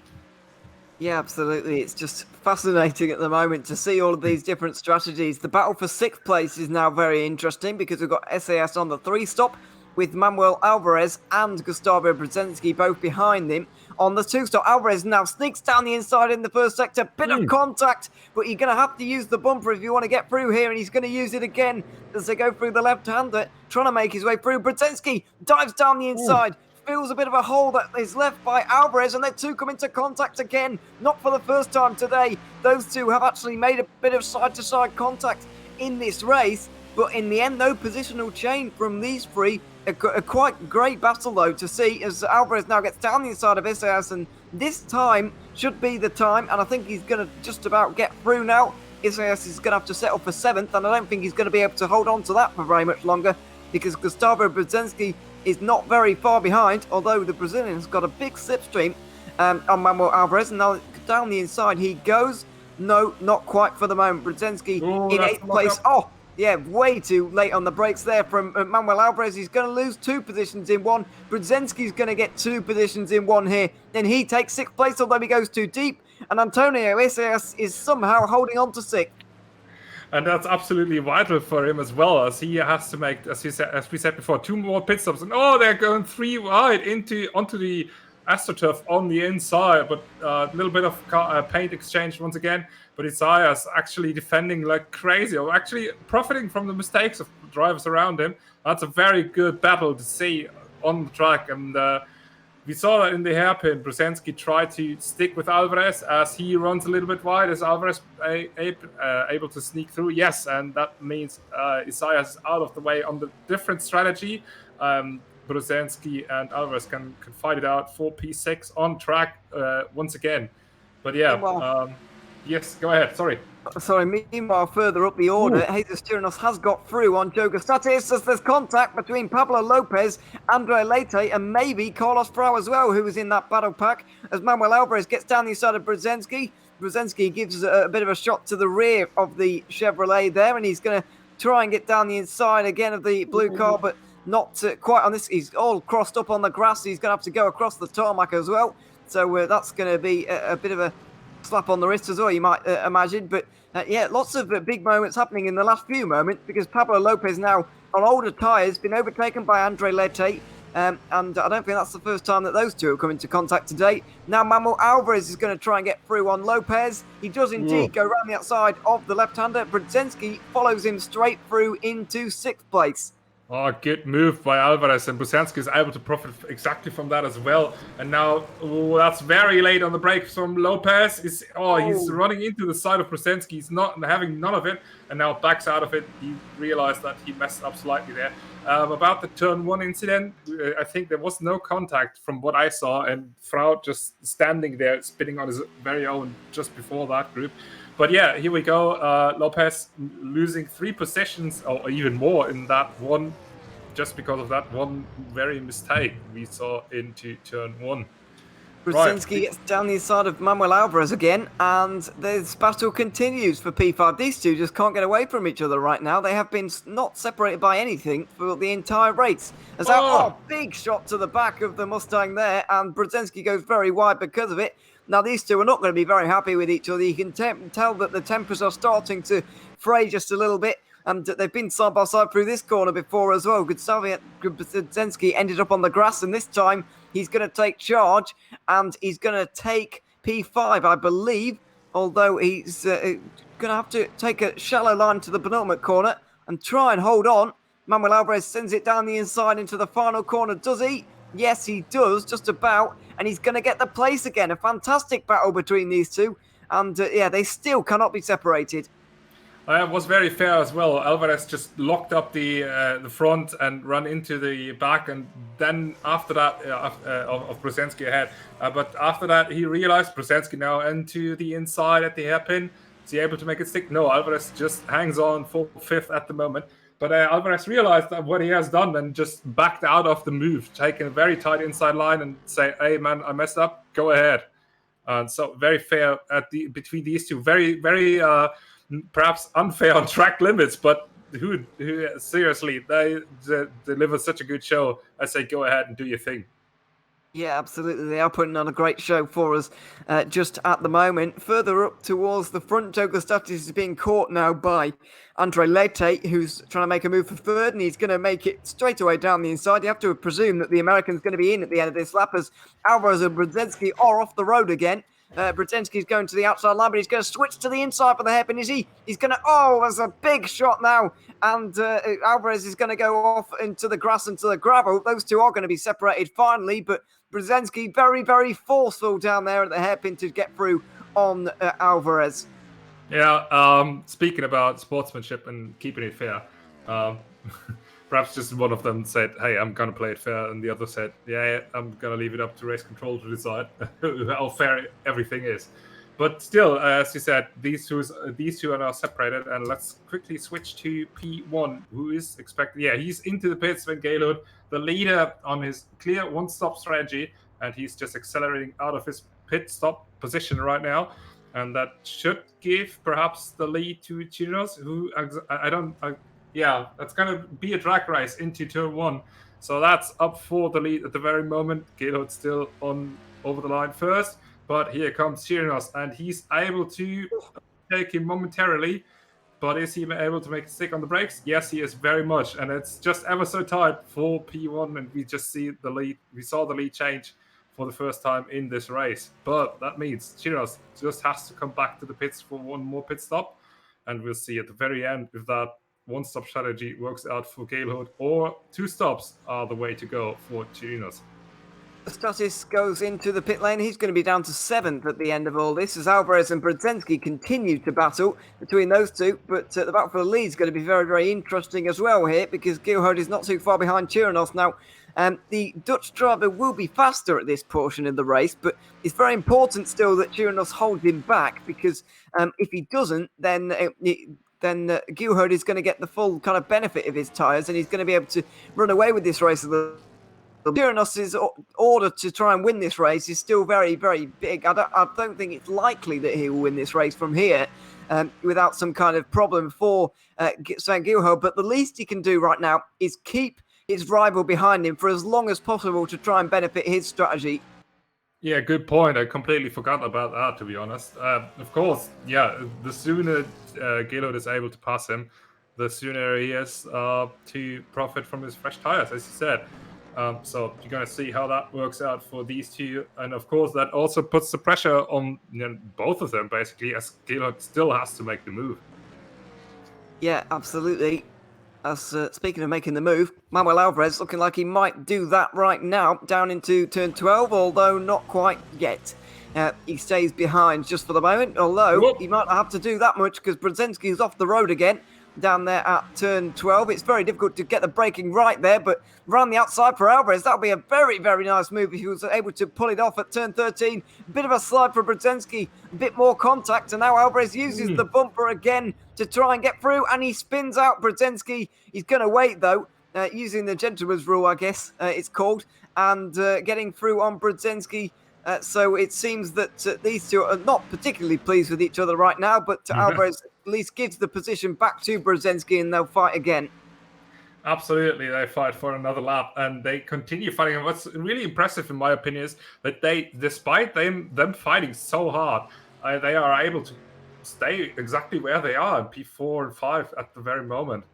Yeah, absolutely. It's just fascinating at the moment to see all of these different strategies. The battle for 6th place is now very interesting because we've got SAS on the 3-stop with Manuel Alvarez and Gustavo Brzezinski both behind him. On the 2-stop, Alvarez now sneaks down the inside in the first sector. Bit of contact, but you're going to have to use the bumper if you want to get through here, and he's going to use it again as they go through the left-hander, trying to make his way through. Brzezinski dives down the inside. fills a bit of a hole that is left by Alvarez, and the two come into contact again. Not for the first time today. Those two have actually made a bit of side-to-side contact in this race, but in the end, no positional change from these three. A quite great battle, though, to see as Alvarez now gets down the inside of Isaias, and this time should be the time, and I think he's going to just about get through now. Isaias is going to have to settle for 7th, and I don't think he's going to be able to hold on to that for very much longer, because Gustavo Brzezinski is not very far behind, although the Brazilian's got a big slipstream on Manuel Alvarez, and now down the inside he goes. No, not quite for the moment. Brzezinski in 8th place. Oh, yeah, way too late on the brakes there from Manuel Alvarez. He's going to lose 2 positions in one. Brzezinski's going to get 2 positions in one here. Then he takes 6th place, although he goes too deep. And Antonio Isaias is somehow holding on to 6th. And that's absolutely vital for him as well, as he has to make, as we said before, 2 more pit stops. And they're going 3 wide onto the AstroTurf on the inside, but a little bit of paint exchange once again. But Isaias actually defending like crazy, or actually profiting from the mistakes of drivers around him. That's a very good battle to see on the track. And we saw that in the hairpin. Brzezinski tried to stick with Alvarez as he runs a little bit wide. Is Alvarez able to sneak through? Yes, and that means Isaias is out of the way on the different strategy. Brzezinski and Alvarez can fight it out for P6 on track once again. But yeah, yes, go ahead. Sorry, meanwhile, further up the order, Jesus Chirinos has got through on Joe Gustatis as there's contact between Pablo Lopez, Andre Leite, and maybe Carlos Frau as well, who was in that battle pack, as Manuel Alvarez gets down the side of Brzezinski. Brzezinski gives a bit of a shot to the rear of the Chevrolet there, and he's going to try and get down the inside again of the blue car, but not quite on this. He's all crossed up on the grass. He's going to have to go across the tarmac as well. So that's going to be a bit of a slap on the wrist as well, you might imagine. But yeah, lots of big moments happening in the last few moments, because Pablo Lopez now on older tyres, been overtaken by Andre Leite. And I don't think that's the first time that those two have come into contact today. Now Manuel Alvarez is going to try and get through on Lopez. He does indeed go around the outside of the left-hander. Brzezinski follows him straight through into 6th place. Oh, good move by Alvarez, and Brzezinski is able to profit exactly from that as well. And now, that's very late on the brakes from Lopez. He's running into the side of Brzezinski. He's not having none of it, and now backs out of it. He realized that he messed up slightly there. About the turn 1 incident, I think there was no contact from what I saw, and Frau just standing there, spinning on his very own just before that group. But yeah, here we go. Lopez losing 3 positions or even more in that one, just because of that one very mistake we saw into turn 1. Brzezinski gets down the inside of Manuel Alvarez again, and this battle continues for P5. These two just can't get away from each other right now. They have been not separated by anything for the entire race. As big shot to the back of the Mustang there, and Brzezinski goes very wide because of it. Now, these two are not going to be very happy with each other. You can tell that the tempers are starting to fray just a little bit. And they've been side by side through this corner before as well. Gustavo Brzezinski ended up on the grass, and this time he's going to take charge, and he's going to take P5, I believe, although he's going to have to take a shallow line to the penultimate corner and try and hold on. Manuel Alvarez sends it down the inside into the final corner. Does he? Yes, he does, just about. And he's going to get the place again. A fantastic battle between these two. And they still cannot be separated. It was very fair as well. Alvarez just locked up the front and run into the back, and then after that of Brzezinski ahead. But after that, he realized Brzezinski now into the inside at the hairpin. Is he able to make it stick? No, Alvarez just hangs on for 5th at the moment. But Alvarez realized that what he has done and just backed out of the move, taking a very tight inside line and say, "Hey man, I messed up. Go ahead." And so very fair between these two. Very, very. Perhaps unfair on track limits, but who seriously, they deliver such a good show. I say go ahead and do your thing. Yeah, absolutely. They are putting on a great show for us just at the moment. Further up towards the front, Joe Gustatis is being caught now by Andre Leite, who's trying to make a move for 3rd, and he's going to make it straight away down the inside. You have to presume that the American's going to be in at the end of this lap, as Alvarez and Brzezinski are off the road again. Brzezinski's going to the outside line, but he's going to switch to the inside for the hairpin. Is he? He's going to... Oh, there's a big shot now. And Alvarez is going to go off into the grass and to the gravel. Those two are going to be separated finally, but Brzezinski very, very forceful down there at the hairpin to get through on Alvarez. Yeah, speaking about sportsmanship and keeping it fair, perhaps just one of them said, hey, I'm going to play it fair, and the other said, yeah, I'm going to leave it up to race control to decide how fair everything is. But still, as you said, these two are now separated, and let's quickly switch to P1, who is expected. Yeah, he's into the pits when Gaylord, the leader on his clear one-stop strategy, and he's just accelerating out of his pit stop position right now. And that should give perhaps the lead to Chinos, who that's going to be a drag race into turn 1. So that's up for the lead at the very moment. Gaylord still on over the line first, but here comes Chinos, and he's able to take him momentarily. But is he able to make a stick on the brakes? Yes, he is very much, and it's just ever so tight for P1, and we just see the lead. We saw the lead change for the first time in this race. But that means Chinos just has to come back to the pits for one more pit stop. And we'll see at the very end if that one-stop strategy works out for Gaylord, or 2 stops are the way to go for Chinos. Statis goes into the pit lane. He's going to be down to 7th at the end of all this as Alvarez and Brzezinski continue to battle between those two. But the battle for the lead is going to be very, very interesting as well here, because Gilhard is not too far behind Chirinos now. The Dutch driver will be faster at this portion of the race, but it's very important still that Chirinos holds him back, because if he doesn't, then Gilhard is going to get the full kind of benefit of his tyres, and he's going to be able to run away with this race. Chirinos' order to try and win this race is still very, very big. I don't think it's likely that he will win this race from here without some kind of problem for St. Gilhard. But the least he can do right now is keep his rival behind him for as long as possible to try and benefit his strategy. Yeah, good point. I completely forgot about that, to be honest. Of course, yeah, the sooner Gaylord is able to pass him, the sooner he is to profit from his fresh tires, as you said. So you're going to see how that works out for these two. And of course, that also puts the pressure on both of them, basically, as Gaylord still has to make the move. Yeah, absolutely. As speaking of making the move, Manuel Alvarez looking like he might do that right now, down into turn 12, although not quite yet. He stays behind just for the moment, although he might not have to do that much because Brzezinski is off the road again. Down there at turn 12. It's very difficult to get the braking right there, but around the outside for Alvarez, that'll be a very, very nice move if he was able to pull it off at turn 13. A bit of a slide for Brzezinski, a bit more contact, and now Alvarez uses the bumper again to try and get through, and he spins out Brzezinski. He's going to wait, though, using the gentleman's rule, I guess it's called, and getting through on Brzezinski. So it seems that these two are not particularly pleased with each other right now, but Alvarez at least gives the position back to Brzezinski and they'll fight again. Absolutely, they fight for another lap and they continue fighting. And what's really impressive, in my opinion, is that they, despite them fighting so hard, they are able to stay exactly where they are in P4 and 5 at the very moment.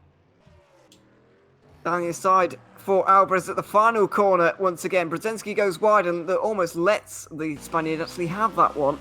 Down the side for Alvarez at the final corner once again. Brzezinski goes wide and almost lets the Spaniard actually have that one.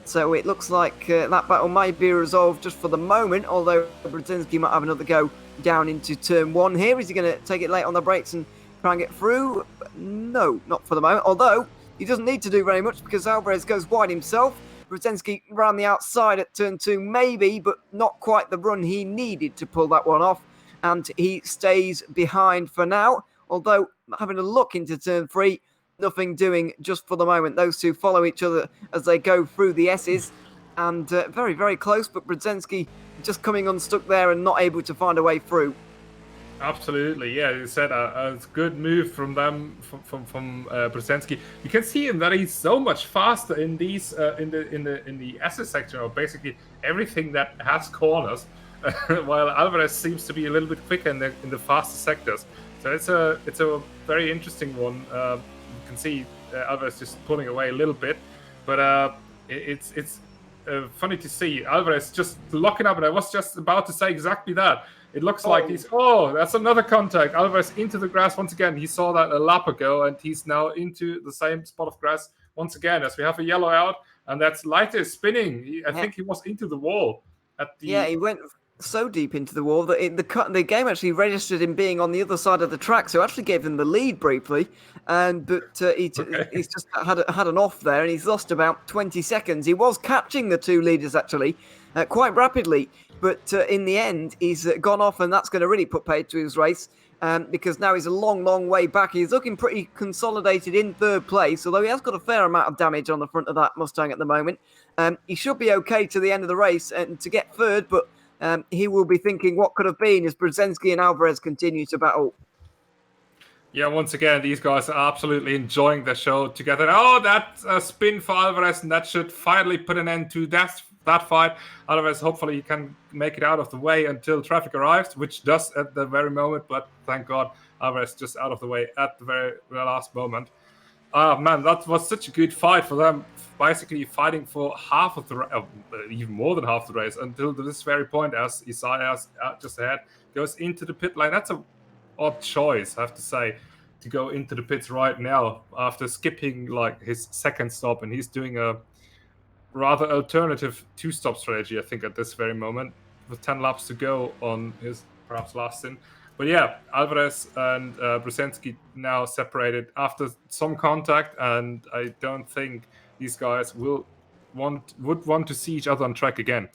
So it looks like that battle might be resolved just for the moment, although Brzezinski might have another go down into turn 1 here. Is he going to take it late on the brakes and try and get through? No, not for the moment, although he doesn't need to do very much because Alvarez goes wide himself. Brzezinski around the outside at turn 2 maybe, but not quite the run he needed to pull that one off. And he stays behind for now, although having a look into turn 3, nothing doing just for the moment. Those two follow each other as they go through the S's, and very, very close, but Brzezinski just coming unstuck there and not able to find a way through. Absolutely, yeah. You said a good move from them, from Brzezinski. You can see him that he's so much faster in these in the SS section, or basically everything that has corners. While Alvarez seems to be a little bit quicker in the faster sectors. So it's a very interesting one. You can see Alvarez just pulling away a little bit, but it's funny to see Alvarez just locking up. And I was just about to say exactly that. It looks like that's another contact. Alvarez into the grass once again. He saw that a lap ago, and he's now into the same spot of grass once again as we have a yellow out. and that's Leiter spinning. I think he was into the wall at the. Yeah, he went so deep into the wall that the game actually registered him being on the other side of the track, so actually gave him the lead briefly. But he's just had an off there, and he's lost about 20 seconds. He was catching the two leaders actually quite rapidly, but in the end, he's gone off, and that's going to really put paid to his race. Because now he's a long, long way back. He's looking pretty consolidated in third place, although he has got a fair amount of damage on the front of that Mustang at the moment. He should be okay to the end of the race and to get third, but he will be thinking what could have been as Brzezinski and Alvarez continue to battle. Yeah, once again, these guys are absolutely enjoying the show together. Oh, that spin for Alvarez, and that should finally put an end to that fight. Alvarez, hopefully, he can make it out of the way until traffic arrives, which does at the very moment. But thank God, Alvarez just out of the way at the very last moment. Man, that was such a good fight for them. Basically, fighting for half of the even more than half the race until this very point, as Isaias just ahead goes into the pit lane. That's a odd choice, I have to say, to go into the pits right now after skipping like his second stop, and he's doing a rather alternative two-stop strategy, I think, at this very moment, with 10 laps to go on his perhaps last stint. But yeah, Alvarez and Brzezinski now separated after some contact, and I don't think these guys would want to see each other on track again.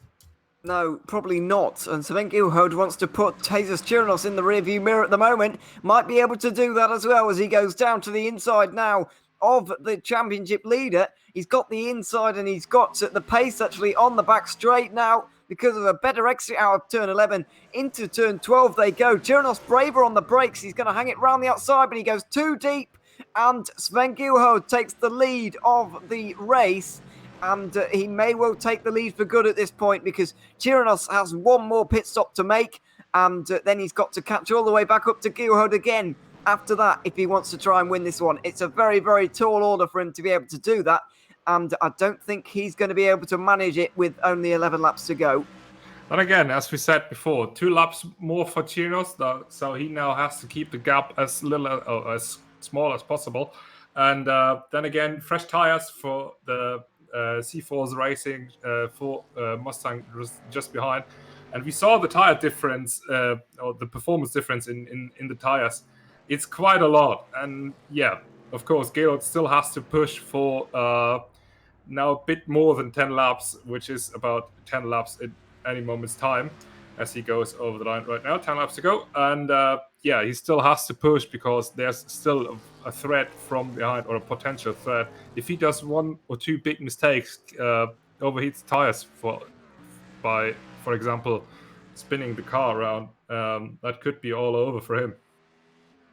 No, probably not. And Sven Gilhode wants to put Jesus Chirinos in the rearview mirror at the moment. Might be able to do that as well as he goes down to the inside now of the championship leader. He's got the inside and he's got the pace actually on the back straight now because of a better exit out of turn 11. Into turn 12 they go. Chirinos braver on the brakes. He's going to hang it round the outside, but he goes too deep. And Sven Gilhode takes the lead of the race. And he may well take the lead for good at this point because Chirinos has one more pit stop to make. And then he's got to catch all the way back up to Gilhode again after that if he wants to try and win this one. It's a very, very tall order for him to be able to do that. And I don't think he's going to be able to manage it with only 11 laps to go. And again, as we said before, 2 laps more for Chirinos, so he now has to keep the gap as little or as small as possible. And then again, fresh tires for the C4's Racing for Mustang just behind. And we saw the tire difference, or the performance difference in the tires. It's quite a lot. And yeah, of course, Gilhode still has to push for now a bit more than 10 laps, which is about 10 laps at any moment's time as he goes over the line right now. 10 laps to go. And yeah, he still has to push because there's still a threat from behind, or a potential threat. If he does 1 or 2 big mistakes, overheats tires for example, spinning the car around, that could be all over for him.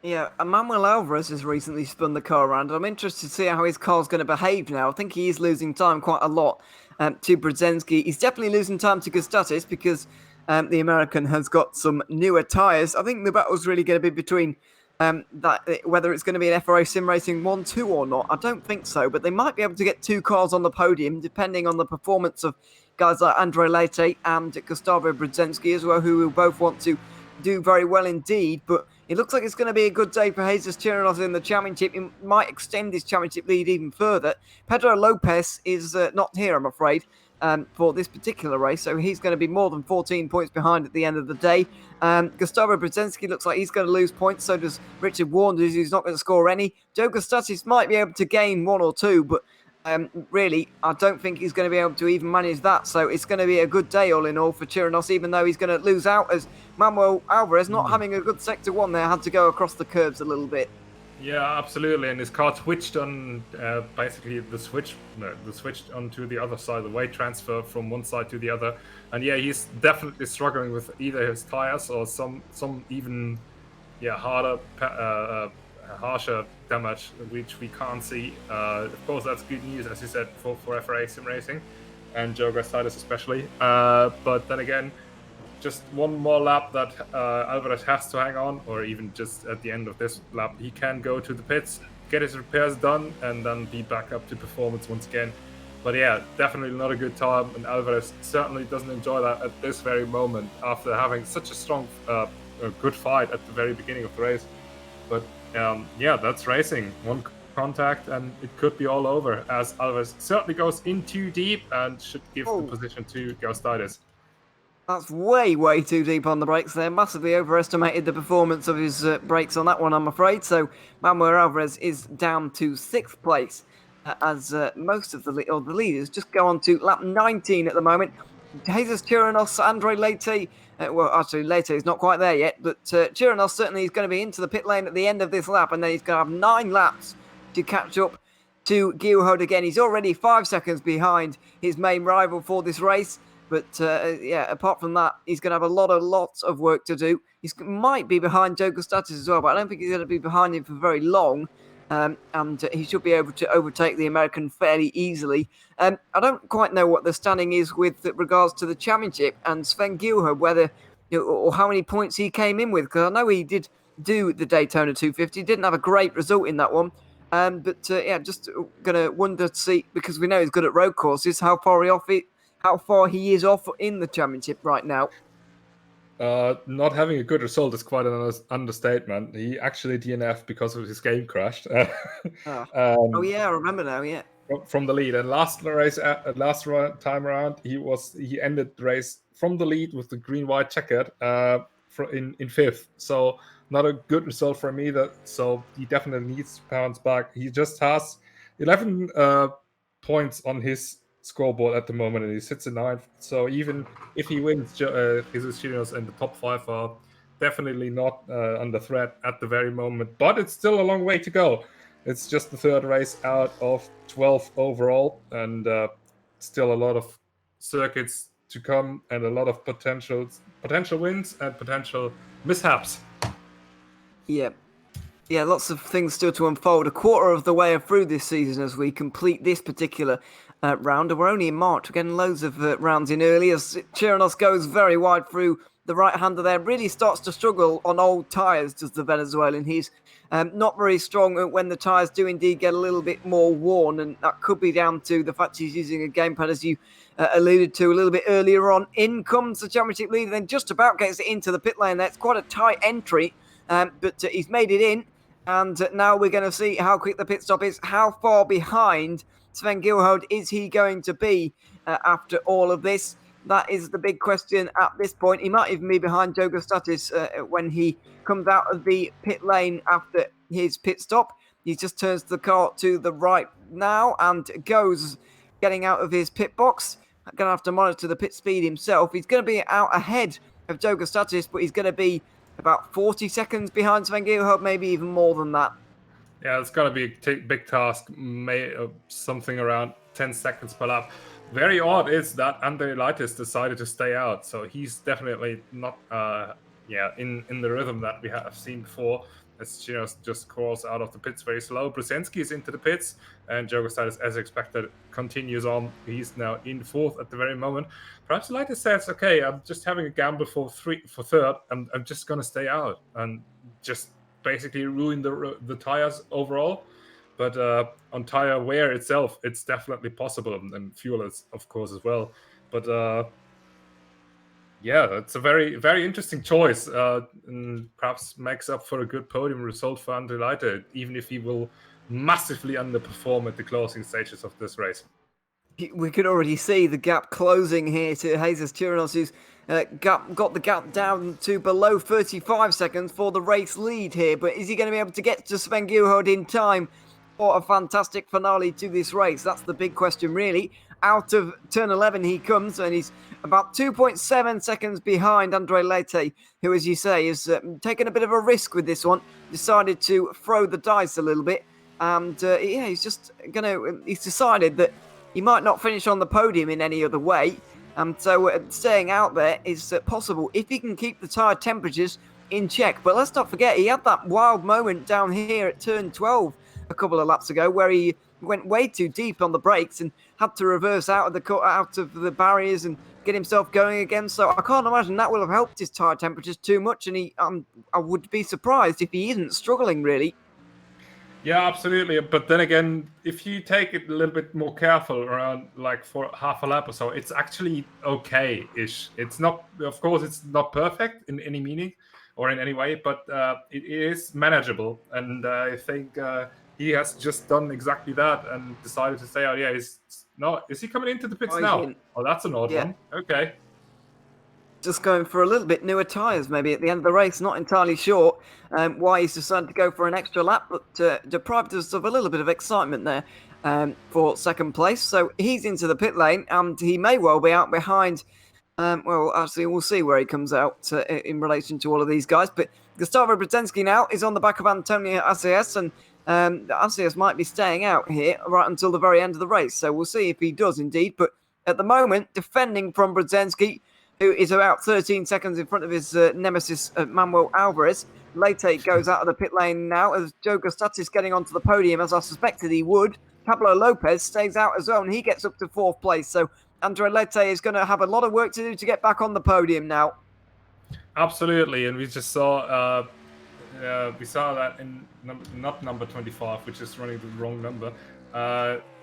Yeah, Manuel Alvarez has recently spun the car around. I'm interested to see how his car's going to behave now. I think he is losing time quite a lot to Brzezinski. He's definitely losing time to Gustatis because the American has got some newer tyres. I think the battle's really going to be between whether it's going to be an FRA Sim Racing 1-2 or not. I don't think so, but they might be able to get 2 cars on the podium depending on the performance of guys like Andre Leite and Gustavo Brzezinski as well, who will both want to do very well indeed. But it looks like it's going to be a good day for Jesus Chirinos in the championship. He might extend his championship lead even further. Pedro Lopez is not here, I'm afraid, for this particular race, so he's going to be more than 14 points behind at the end of the day. Gustavo Brzezinski looks like he's going to lose points, so does Richard Warnders, who's not going to score any. Joe Gustatis might be able to gain 1 or 2, but really, I don't think he's going to be able to even manage that. So it's going to be a good day all in all for Chirinos, even though he's going to lose out as Manuel Alvarez, not having a good sector 1 there, had to go across the curbs a little bit. Yeah, absolutely. And his car switched on basically the switch onto the other side, the weight transfer from one side to the other. And yeah, he's definitely struggling with either his tires or some even harder harsher damage, which we can't see. Of course, that's good news, as you said, for FRA Sim Racing and Joe Gustatis especially. But then again, just 1 more lap that Alvarez has to hang on, or even just at the end of this lap, he can go to the pits, get his repairs done, and then be back up to performance once again. But yeah, definitely not a good time, and Alvarez certainly doesn't enjoy that at this very moment after having such a strong, good fight at the very beginning of the race. But yeah, that's racing. contact, and it could be all over, as Alves certainly goes in too deep and should give the position to Gaustatis. That's way, way too deep on the brakes there. Massively overestimated the performance of his brakes on that one, I'm afraid. So Manuel Alvarez is down to 6th place as most of the leaders just go on to lap 19 at the moment. Jesus Chirinos, Andre Leite. Well, actually, Leite is not quite there yet, but Chirinos certainly is going to be into the pit lane at the end of this lap, and then he's going to have 9 laps to catch up to Gilhard again. He's already 5 seconds behind his main rival for this race. But apart from that, he's going to have lots of work to do. He might be behind Joe Gustatis as well, but I don't think he's going to be behind him for very long. And he should be able to overtake the American fairly easily. I don't quite know what the standing is with regards to the championship and Sven Gilhard, whether or how many points he came in with, because I know he did do the Daytona 250, didn't have a great result in that one. Just going to wonder to see, because we know he's good at road courses, how far he is off in the championship right now. Not having a good result is quite an understatement. He actually DNF'd because of his game crashed. Oh yeah, I remember now. Yeah, from the lead, and last time around, he ended the race from the lead with the green-white checkered in 5th. So not a good result for him either. So he definitely needs to bounce back. He just has 11 points on his scoreboard at the moment, and he sits in 9th. So even if he wins, Jesus Chirinos and the top 5 are definitely not under threat at the very moment. But it's still a long way to go. It's just the 3rd race out of 12 overall, and still a lot of circuits to come, and a lot of potential wins and potential mishaps. Yeah, lots of things still to unfold. A quarter of the way through this season as we complete this particular round. And we're only in March. We're getting loads of rounds in early as Chirinos goes very wide through the right-hander there. Really starts to struggle on old tyres, does the Venezuelan. He's not very strong when the tyres do indeed get a little bit more worn. And that could be down to the fact he's using a gamepad, as you alluded to a little bit earlier on. In comes the championship leader, then just about gets it into the pit lane there. It's quite a tight entry, but he's made it in. And now we're going to see how quick the pit stop is. How far behind Sven Gilhard is he going to be after all of this? That is the big question at this point. He might even be behind Joe Gustatis when he comes out of the pit lane after his pit stop. He just turns the car to the right now and goes getting out of his pit box. Going to have to monitor the pit speed himself. He's going to be out ahead of Joe Gustatis, but he's going to be about 40 seconds behind Sven Gilhard, maybe even more than that. Yeah, it's going to be a big task, something around 10 seconds per lap. Very odd is that Andre Leite decided to stay out, so he's definitely not in the rhythm that we have seen before. As just crawls out of the pits very slow. Brzezinski is into the pits, and Joe Gustatis, as expected, continues on. He's now in 4th at the very moment. Perhaps Leite says, okay, I'm just having a gamble for 3rd. I'm just going to stay out and just basically ruin the tires overall. But on tire wear itself, it's definitely possible, and fuel is, of course, as well. But it's a very, very interesting choice, and perhaps makes up for a good podium result for Andre Leite, even if he will massively underperform at the closing stages of this race. We could already see the gap closing here to Jesus Chirinos, who's got the gap down to below 35 seconds for the race lead here. But is he going to be able to get to Sven Gilhard in time for a fantastic finale to this race? That's the big question, really. Out of turn 11 he comes, and he's about 2.7 seconds behind Andre Leite, who, as you say, is taking a bit of a risk with this one. Decided to throw the dice a little bit, and he's decided that he might not finish on the podium in any other way. So staying out there is possible if he can keep the tyre temperatures in check. But let's not forget, he had that wild moment down here at turn 12 a couple of laps ago where he went way too deep on the brakes and had to reverse out of the barriers and get himself going again. So I can't imagine that will have helped his tyre temperatures too much. And I would be surprised if he isn't struggling, really. Yeah, absolutely. But then again, if you take it a little bit more careful around like for half a lap or so, it's actually okay-ish. It's not, of course, it's not perfect in any meaning or in any way, but it is manageable. And I think he has just done exactly that and decided to say, "Oh yeah, is he coming into the pits now? Oh, that's an odd one. Okay." Just going for a little bit newer tyres maybe at the end of the race. Not entirely sure why he's decided to go for an extra lap, but deprived us of a little bit of excitement there for second place. So he's into the pit lane, and he may well be out behind. Well, actually, we'll see where he comes out in relation to all of these guys. But Gustavo Brzezinski now is on the back of Antonio Acias, and Acias might be staying out here right until the very end of the race. So we'll see if he does indeed. But at the moment, defending from Brzezinski, who is about 13 seconds in front of his nemesis, Manuel Alvarez. Leite goes out of the pit lane now as Joe Gustatis getting onto the podium, as I suspected he would. Pablo Lopez stays out as well, and he gets up to fourth place. So Andre Leite is going to have a lot of work to do to get back on the podium now. Absolutely, and we just saw that in not number 25, which is running the wrong number.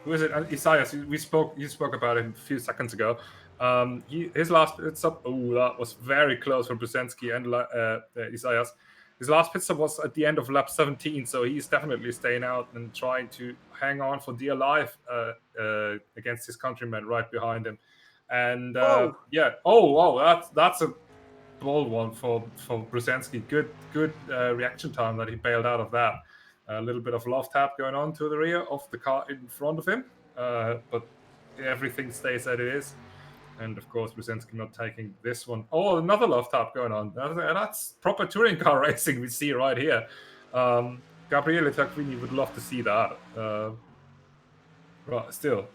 Who is it? Isaias. You spoke about him a few seconds ago. His last pit stop. Oh, that was very close for Brzezinski and Isaias. His last pit stop was at the end of lap 17, so he's definitely staying out and trying to hang on for dear life against his countrymen right behind him. And that's a bold one for Brzezinski. Good reaction time that he bailed out of that. A little bit of love tap going on to the rear of the car in front of him, but everything stays as it is. And of course, Brzezinski not taking this one. Oh, another love tap going on. That's proper touring car racing we see right here. Gabriele Tacquini would love to see that. Right, still,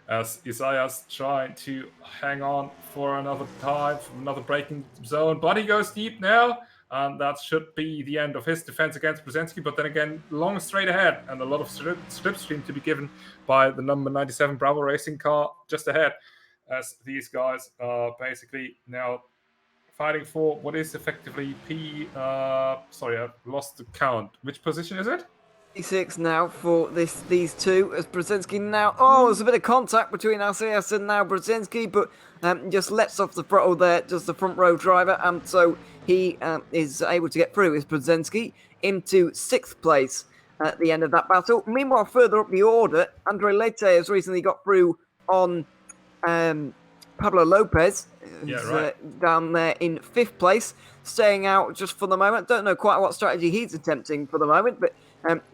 as Isaias trying to hang on for another time, from another braking zone. But he goes deep now. And that should be the end of his defense against Brzezinski. But then again, long straight ahead and a lot of slipstream to be given by the number 97 Bravo Racing car just ahead, as these guys are basically now fighting for what is effectively sorry, I've lost the count. Which position is it? P6 now for these two, as Brzezinski now. Oh, there's a bit of contact between Acias and now Brzezinski, but just lets off the throttle there, just the front row driver, and so he is able to get through, is Brzezinski, into 6th place at the end of that battle. Meanwhile, further up the order, Andre Leite has recently got through on Pablo Lopez, who's down there in 5th place, staying out just for the moment. Don't know quite what strategy he's attempting for the moment, but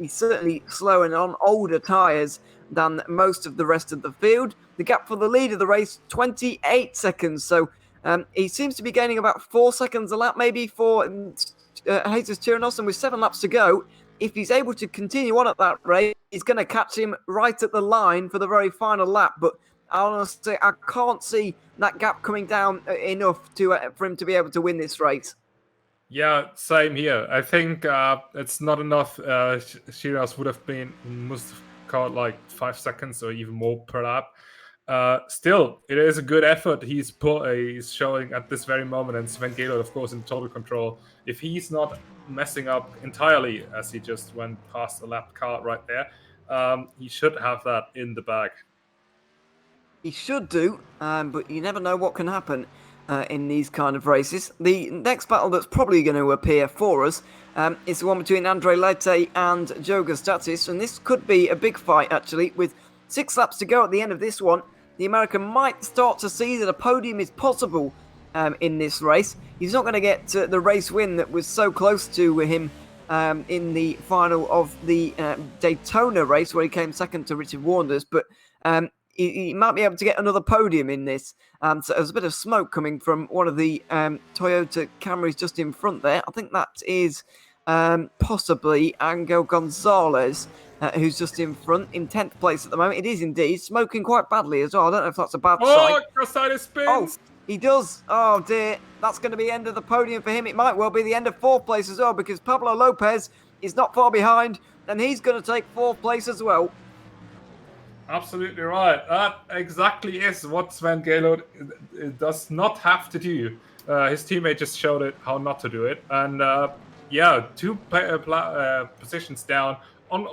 he's certainly slowing on older tyres than most of the rest of the field. The gap for the lead of the race, 28 seconds. So he seems to be gaining about 4 seconds a lap, maybe, for Jesus Chirinos. And with 7 laps to go, if he's able to continue on at that rate, he's going to catch him right at the line for the very final lap. But honestly, I can't see that gap coming down enough for him to be able to win this race. Yeah, same here. I think it's not enough. Shiraz must have caught like 5 seconds or even more per lap. Still, it is a good effort he's showing at this very moment, and Sven Gaylord, of course, in total control. If he's not messing up entirely, as he just went past a lap car right there, he should have that in the bag. He should do, but you never know what can happen in these kind of races. The next battle that's probably going to appear for us is the one between Andre Leite and Joe Gustatis, and this could be a big fight, actually. With 6 laps to go at the end of this one, the American might start to see that a podium is possible in this race. He's not going to get the race win that was so close to him in the final of the Daytona race, where he came second to Richard Wanders, but he might be able to get another podium in this. So there's a bit of smoke coming from one of the Toyota Camrys just in front there. I think that is possibly Angel Gonzalez, who's just in front, in 10th place at the moment. It is indeed smoking quite badly as well. I don't know if that's a bad sign. Cross-side spins! Oh, he does. Oh, dear. That's going to be the end of the podium for him. It might well be the end of 4th place as well, because Pablo Lopez is not far behind, and he's going to take 4th place as well. Absolutely right. That exactly is what Sven Gaylord does not have to do. His teammate just showed it how not to do it. And 2 positions down on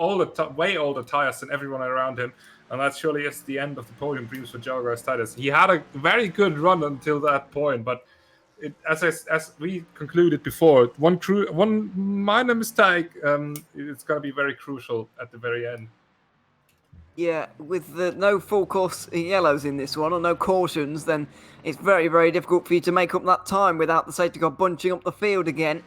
way older tires than everyone around him. And that surely is the end of the podium dreams for Joe Gustatis. He had a very good run until that point, but as we concluded before, one minor mistake, it's going to be very crucial at the very end. Yeah, with no full course yellows in this one, or no cautions, then it's very, very difficult for you to make up that time without the safety car bunching up the field again.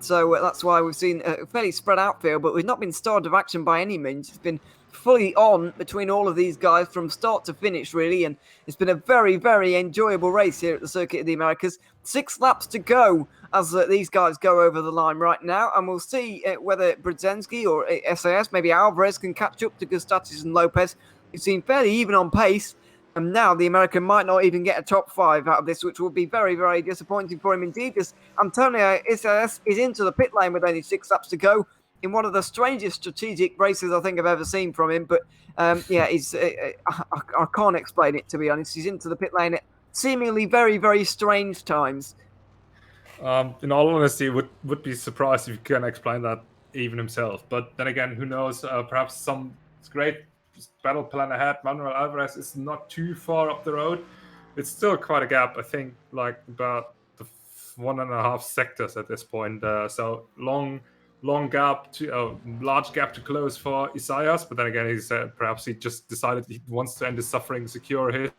So that's why we've seen a fairly spread out field, but we've not been starved of action by any means. It's been fully on between all of these guys from start to finish, really, and it's been a very, very enjoyable race here at the Circuit of the Americas. 6 laps to go as these guys go over the line right now, and we'll see whether Brzezinski or SAS, maybe Alvarez, can catch up to Gustatis and Lopez. It seemed fairly even on pace, and now the American might not even get a top 5 out of this, which would be very, very disappointing for him indeed, as Antonio SAS is into the pit lane with only 6 laps to go in one of the strangest strategic races I think I've ever seen from him. But yeah, I can't explain it, to be honest. He's into the pit lane at seemingly very, very strange times. In all honesty, would be surprised if you can explain that even himself. But then again, who knows? Perhaps some great battle plan ahead. Manuel Alvarez is not too far up the road. It's still quite a gap, I think, like about the 1.5 sectors at this point. So long gap to large gap to close for Isaias. But then again, he said perhaps he just decided he wants to end his suffering, secure his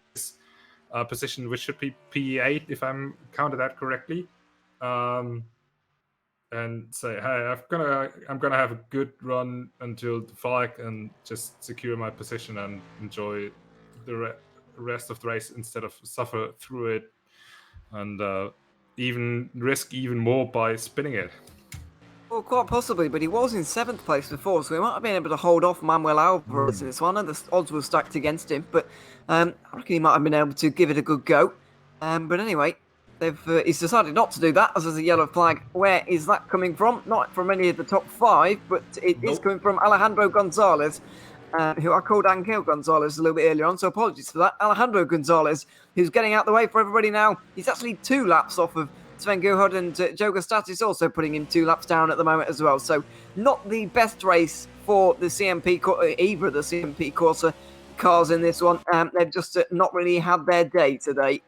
position, which should be P8 if I'm counted that correctly. And say, hey, I'm gonna have a good run until the flag and just secure my position and enjoy the rest of the race instead of suffer through it and even risk even more by spinning it. Well, quite possibly, but he was in 7th place before, so he might have been able to hold off Manuel Alvarez in this one, and the odds were stacked against him, but I reckon he might have been able to give it a good go. But anyway, he's decided not to do that, as there's a yellow flag. Where is that coming from? Not from any of the top 5, but it is coming from Alejandro Gonzalez, who I called Angel Gonzalez a little bit earlier on, so apologies for that. Alejandro Gonzalez, who's getting out the way for everybody now. He's actually 2 laps off of Sven Guhod, and Joe Gustatis also putting him 2 laps down at the moment as well. So not the best race for the CMP, either of the CMP Corsa cars in this one. They've just not really had their day today.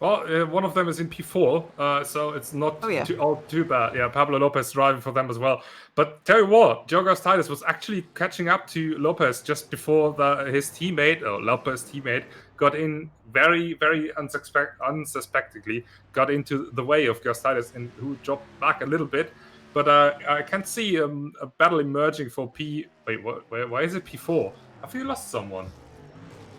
Well, one of them is in P4, so it's not too bad. Yeah, Pablo Lopez driving for them as well. But tell you what, Joe Gustatis was actually catching up to Lopez just before Lopez's teammate, got in very, very unsuspectingly, got into the way of Gustatis and who dropped back a little bit. But I can see a battle emerging for P. Wait, why is it P4? Have you lost someone?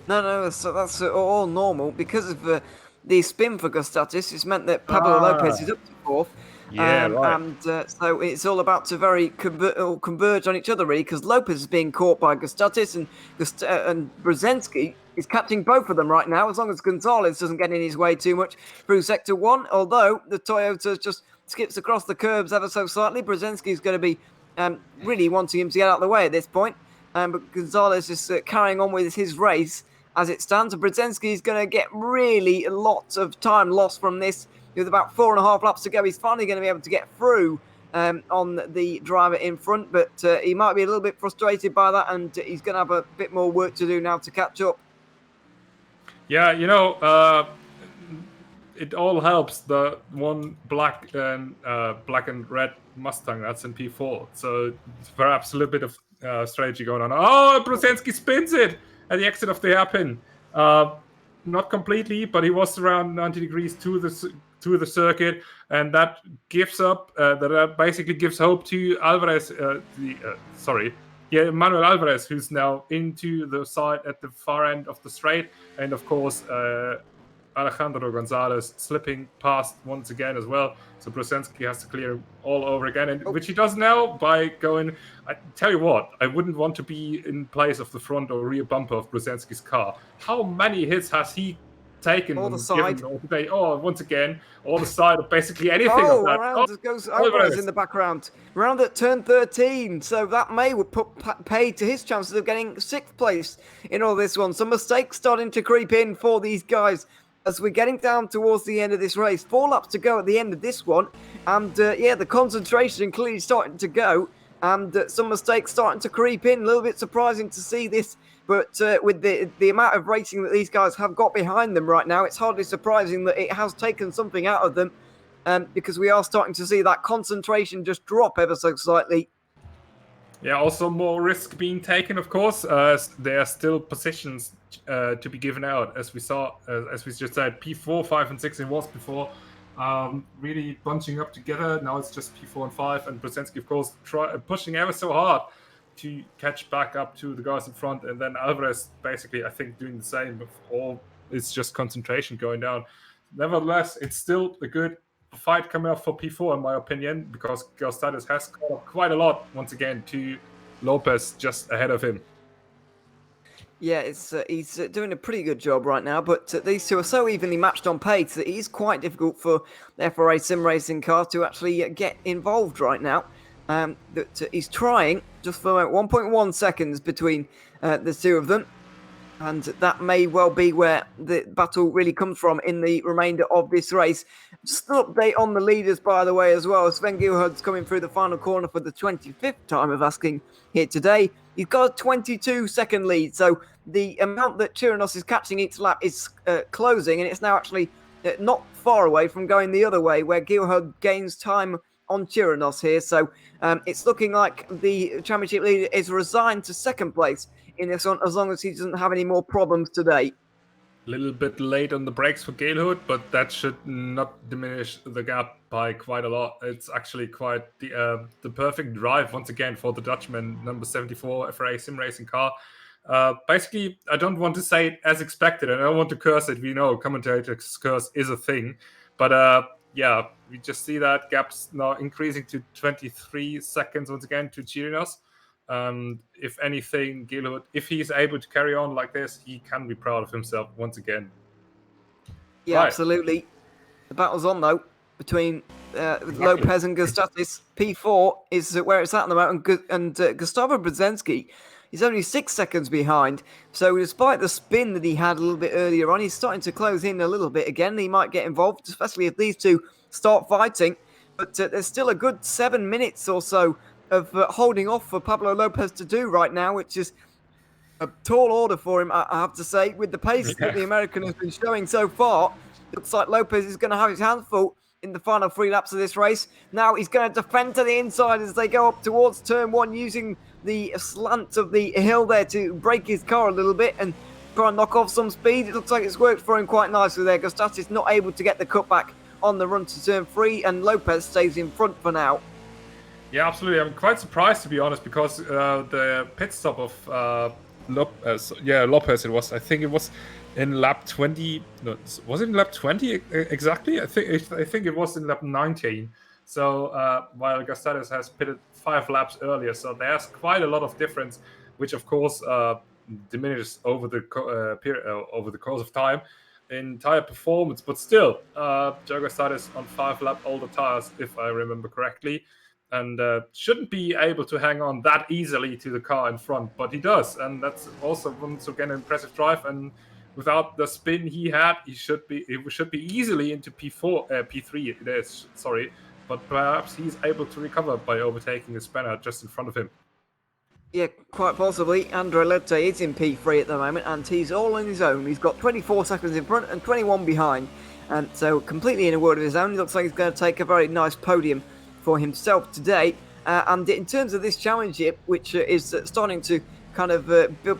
No, that's all normal because of the spin for Gustatis. It's meant that Pablo Lopez is up to 4th. Yeah, right. And so it's all about to very converge on each other, really, because Lopez is being caught by Gustatis, and Brzezinski is catching both of them right now, as long as Gonzalez doesn't get in his way too much through Sector 1, although the Toyota just skips across the curbs ever so slightly. Brzezinski is going to be really wanting him to get out of the way at this point, but Gonzalez is carrying on with his race as it stands. Brzezinski is going to get really lots of time lost from this. With about 4.5 laps to go, he's finally going to be able to get through on the driver in front, but he might be a little bit frustrated by that, and he's going to have a bit more work to do now to catch up. Yeah, it all helps the one black and red Mustang that's in P4. So perhaps a little bit of strategy going on. Oh, Brzezinski spins it at the exit of the hairpin. Not completely, but he was around 90 degrees to the circuit, and that gives up. That basically gives hope to Alvarez. Manuel Alvarez, who's now into the side at the far end of the straight, and of course Alejandro Gonzalez slipping past once again as well. So Brzezinski has to clear him all over again, and which he does now by going. I tell you what, I wouldn't want to be in place of the front or rear bumper of Brzezinski's car. How many hits has he taken? All the side. Today? Oh, once again, all the side of basically anything of that. Around goes Alvarez in the background. Round at turn 13, so that may put paid to his chances of getting 6th place in all this one. Some mistakes starting to creep in for these guys as we're getting down towards the end of this race. 4 laps to go at the end of this one, and the concentration clearly starting to go. and some mistakes starting to creep in. A little bit surprising to see this, but with the amount of racing that these guys have got behind them right now, it's hardly surprising that it has taken something out of them, because we are starting to see that concentration just drop ever so slightly. Yeah, also more risk being taken, of course. There are still positions to be given out, as we saw, as we just said. P4, 5, and 6 it was before, really bunching up together. Now it's just P4 and 5, and Brzezinski, of course, pushing ever so hard to catch back up to the guys in front, and then Alvarez basically, I think, doing the same. All it's just concentration going down. Nevertheless, it's still a good fight coming up for P4, in my opinion, because Gustavo has caught up quite a lot once again to Lopez just ahead of him. Yeah, he's doing a pretty good job right now, but these two are so evenly matched on pace that it is quite difficult for the FRA sim racing car to actually get involved right now. That he's trying just for 1.1 seconds between the two of them. And that may well be where the battle really comes from in the remainder of this race. Just an update on the leaders, by the way, as well. Sven Gilhard's coming through the final corner for the 25th time of asking here today. He's got a 22-second lead, so the amount that Chirinos is catching each lap is closing, and it's now actually not far away from going the other way, where Gilhard gains time on Chirinos here. So it's looking like the championship leader is resigned to second place in this one, as long as he doesn't have any more problems today. A little bit late on the brakes for Galehood, but that should not diminish the gap by quite a lot. It's actually quite the perfect drive once again for the Dutchman, number 74 FRA sim racing car. Basically, I don't want to say it as expected, and I don't want to curse it. We know commentators curse is a thing, but yeah, we just see that gap's now increasing to 23 seconds once again to Chirinos. If anything, Gilhood, if he's able to carry on like this, he can be proud of himself once again. Yeah, right. Absolutely. The battle's on, though, between Lopez and Gustatis. P4 is where it's at the moment, and Gustavo Brzezinski is only 6 seconds behind. So despite the spin that he had a little bit earlier on, he's starting to close in a little bit again. He might get involved, especially if these two start fighting. But there's still a good 7 minutes or so of holding off for Pablo Lopez to do right now, which is a tall order for him, I have to say. With the pace that the American has been showing so far, looks like Lopez is going to have his hands full in the final 3 laps of this race. Now he's going to defend to the inside as they go up towards turn 1, using the slant of the hill there to brake his car a little bit and try and knock off some speed. It looks like it's worked for him quite nicely there. Gustatis not able to get the cutback on the run to turn 3, and Lopez stays in front for now. Yeah, absolutely. I'm quite surprised, to be honest, because the pit stop of Lopez, it was, I think it was in lap 20. No, was it in lap 20 exactly? I think it was in lap 19. So while Gustatis has pitted 5 laps earlier, so there's quite a lot of difference, which of course diminishes over the over the course of time in tire performance. But still, Joe Gustatis on 5-lap older tires, if I remember correctly, and shouldn't be able to hang on that easily to the car in front, but he does, and that's also once again an impressive drive. And without the spin he had, it should be easily into P3. It is, sorry, but perhaps he's able to recover by overtaking the spinner just in front of him. Yeah, quite possibly. Andre Lette is in P3 at the moment, and he's all on his own. He's got 24 seconds in front and 21 behind, and so completely in a world of his own. He looks like he's going to take a very nice podium for himself today. And in terms of this championship, which is starting to kind of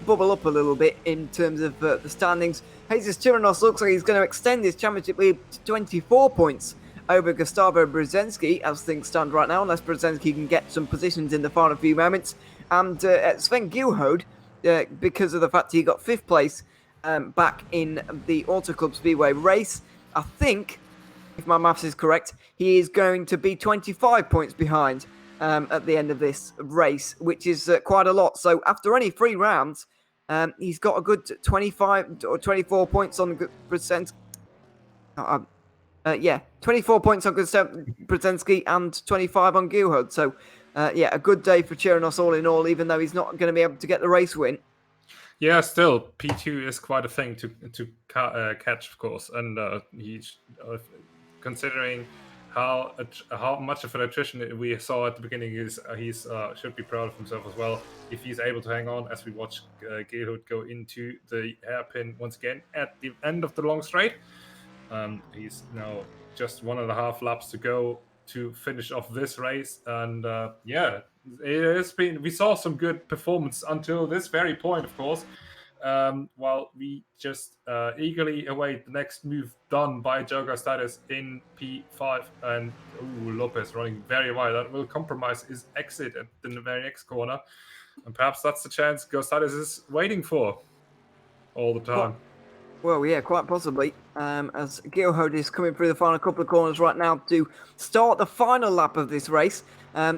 bubble up a little bit in terms of the standings, Jesus Chirinos looks like he's going to extend his championship lead to 24 points over Gustavo Brzezinski as things stand right now, unless Brzezinski can get some positions in the final few moments. And Sven Gilhard, because of the fact he got 5th place back in the Auto Club Speedway race, I think, if my maths is correct, he is going to be 25 points behind at the end of this race, which is quite a lot. So after only 3 rounds, he's got a good 25 or 24 points on Brzezinski. 24 points on Brzezinski and 25 on Gilhard. So, a good day for Chirinos all in all, even though he's not going to be able to get the race win. Yeah, still, P2 is quite a thing to catch, of course. And he's considering how much of an attrition we saw at the beginning is he's should be proud of himself as well if he's able to hang on as we watch Geelhood go into the hairpin once again at the end of the long straight. He's now just 1.5 laps to go to finish off this race, and it has been. We saw some good performance until this very point, of course. While we just eagerly await the next move done by Joe Gustatis in P5, and Lopez running very wide. That will compromise his exit at the very next corner, and perhaps that's the chance Gustatis is waiting for all the time. Well, yeah, quite possibly. As Geelhood is coming through the final couple of corners right now to start the final lap of this race.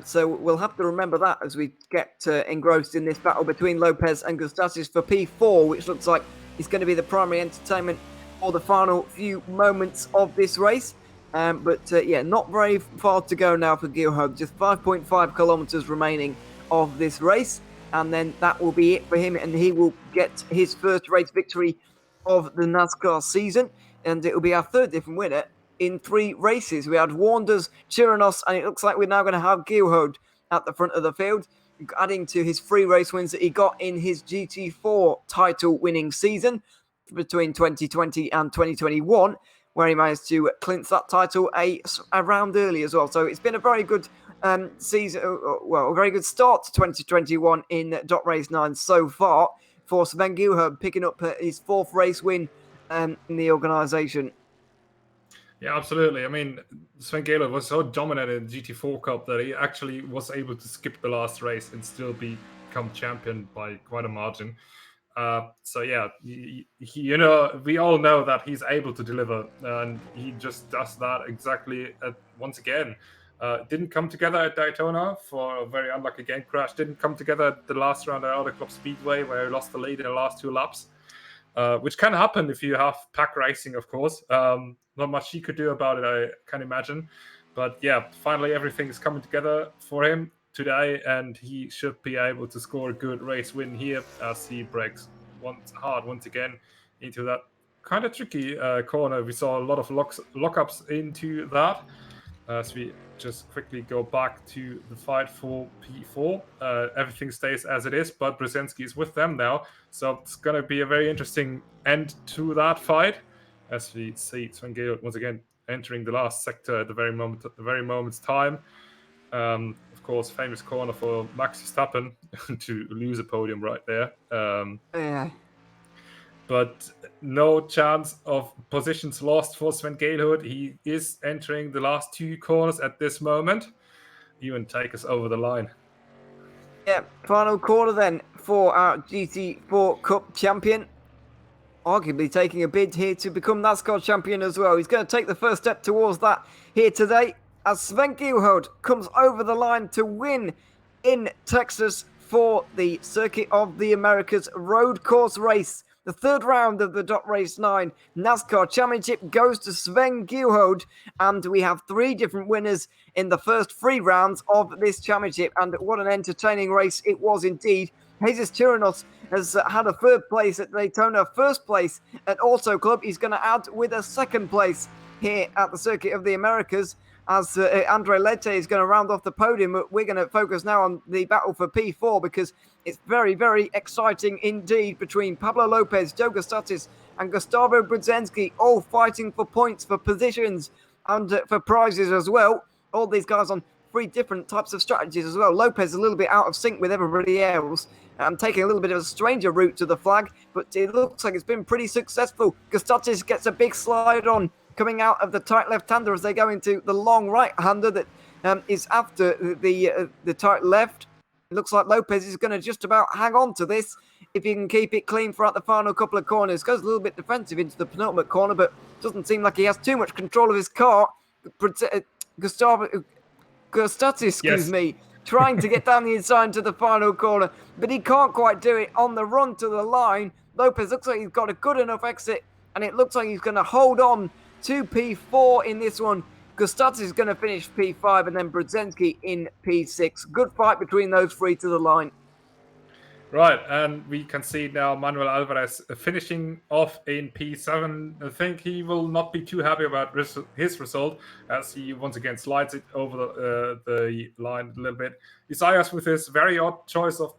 So we'll have to remember that as we get engrossed in this battle between Lopez and Gustatis for P4, which looks like is going to be the primary entertainment for the final few moments of this race. Not very far to go now for Geelhood. Just 5.5 kilometres remaining of this race. And then that will be it for him, and he will get his first race victory of the NASCAR season, and it will be our third different winner in 3 races. We had Wanders, Chirinos, and it looks like we're now going to have Geelhood at the front of the field, adding to his 3 race wins that he got in his GT4 title winning season between 2020 and 2021, where he managed to clinch that title a round early as well. So it's been a very good season, a very good start to 2021 in RACE9 so far, for Sven Geelhood, picking up his 4th race win in the organisation. Yeah, absolutely. I mean, Sven Geelhood was so dominant in the GT4 Cup that he actually was able to skip the last race and still become champion by quite a margin. We all know that he's able to deliver, and he just does that exactly once again. Didn't come together at Daytona for a very unlucky game crash. Didn't come together at the last round at Auto Club Speedway, where he lost the lead in the last 2 laps, which can happen if you have pack racing, of course. Not much he could do about it, I can imagine. But yeah, finally everything is coming together for him today, and he should be able to score a good race win here as he breaks hard once again into that kind of tricky corner. We saw a lot of lockups into that. As we just quickly go back to the fight for P4. Everything stays as it is, but Brzezinski is with them now. So it's going to be a very interesting end to that fight as we see Sven Geelhood once again entering the last sector at the very moment's time. Of course, famous corner for Max Verstappen to lose a podium right there. But no chance of positions lost for Sven Geelhood. He is entering the last 2 corners at this moment. Even take us over the line. Yeah, final corner then for our GT4 Cup champion. Arguably taking a bid here to become NASCAR champion as well. He's going to take the first step towards that here today as Sven Geelhood comes over the line to win in Texas for the Circuit of the Americas road course race. The 3rd round of the RACE9 NASCAR Championship goes to Sven Geelhood, and we have 3 different winners in the first 3 rounds of this championship. And what an entertaining race it was indeed. Jesus Chirinos has had a 3rd place at Daytona, 1st place at Auto Club. He's going to add with a 2nd place here at the Circuit of the Americas, as Andre Lete is going to round off the podium. We're going to focus now on the battle for P4 because it's very, very exciting indeed between Pablo Lopez, Joe Gustatis and Gustavo Brzezinski, all fighting for points, for positions and for prizes as well. All these guys on 3 different types of strategies as well. Lopez is a little bit out of sync with everybody else, taking a little bit of a stranger route to the flag, but it looks like it's been pretty successful. Gustatis gets a big slide on, coming out of the tight left-hander as they go into the long right-hander that is after the tight left. It looks like Lopez is going to just about hang on to this if he can keep it clean throughout the final couple of corners. Goes a little bit defensive into the penultimate corner, but doesn't seem like he has too much control of his car. Gustatis, trying to get down the inside to the final corner, but he can't quite do it on the run to the line. Lopez looks like he's got a good enough exit, and it looks like he's going to hold on to P4 in this one. Gustatis is going to finish P5 and then Brzezinski in P6. Good fight between those 3 to the line. Right, and we can see now Manuel Alvarez finishing off in P7. I think he will not be too happy about his result, as he once again slides it over the line a little bit. Isaias, with his very odd choice of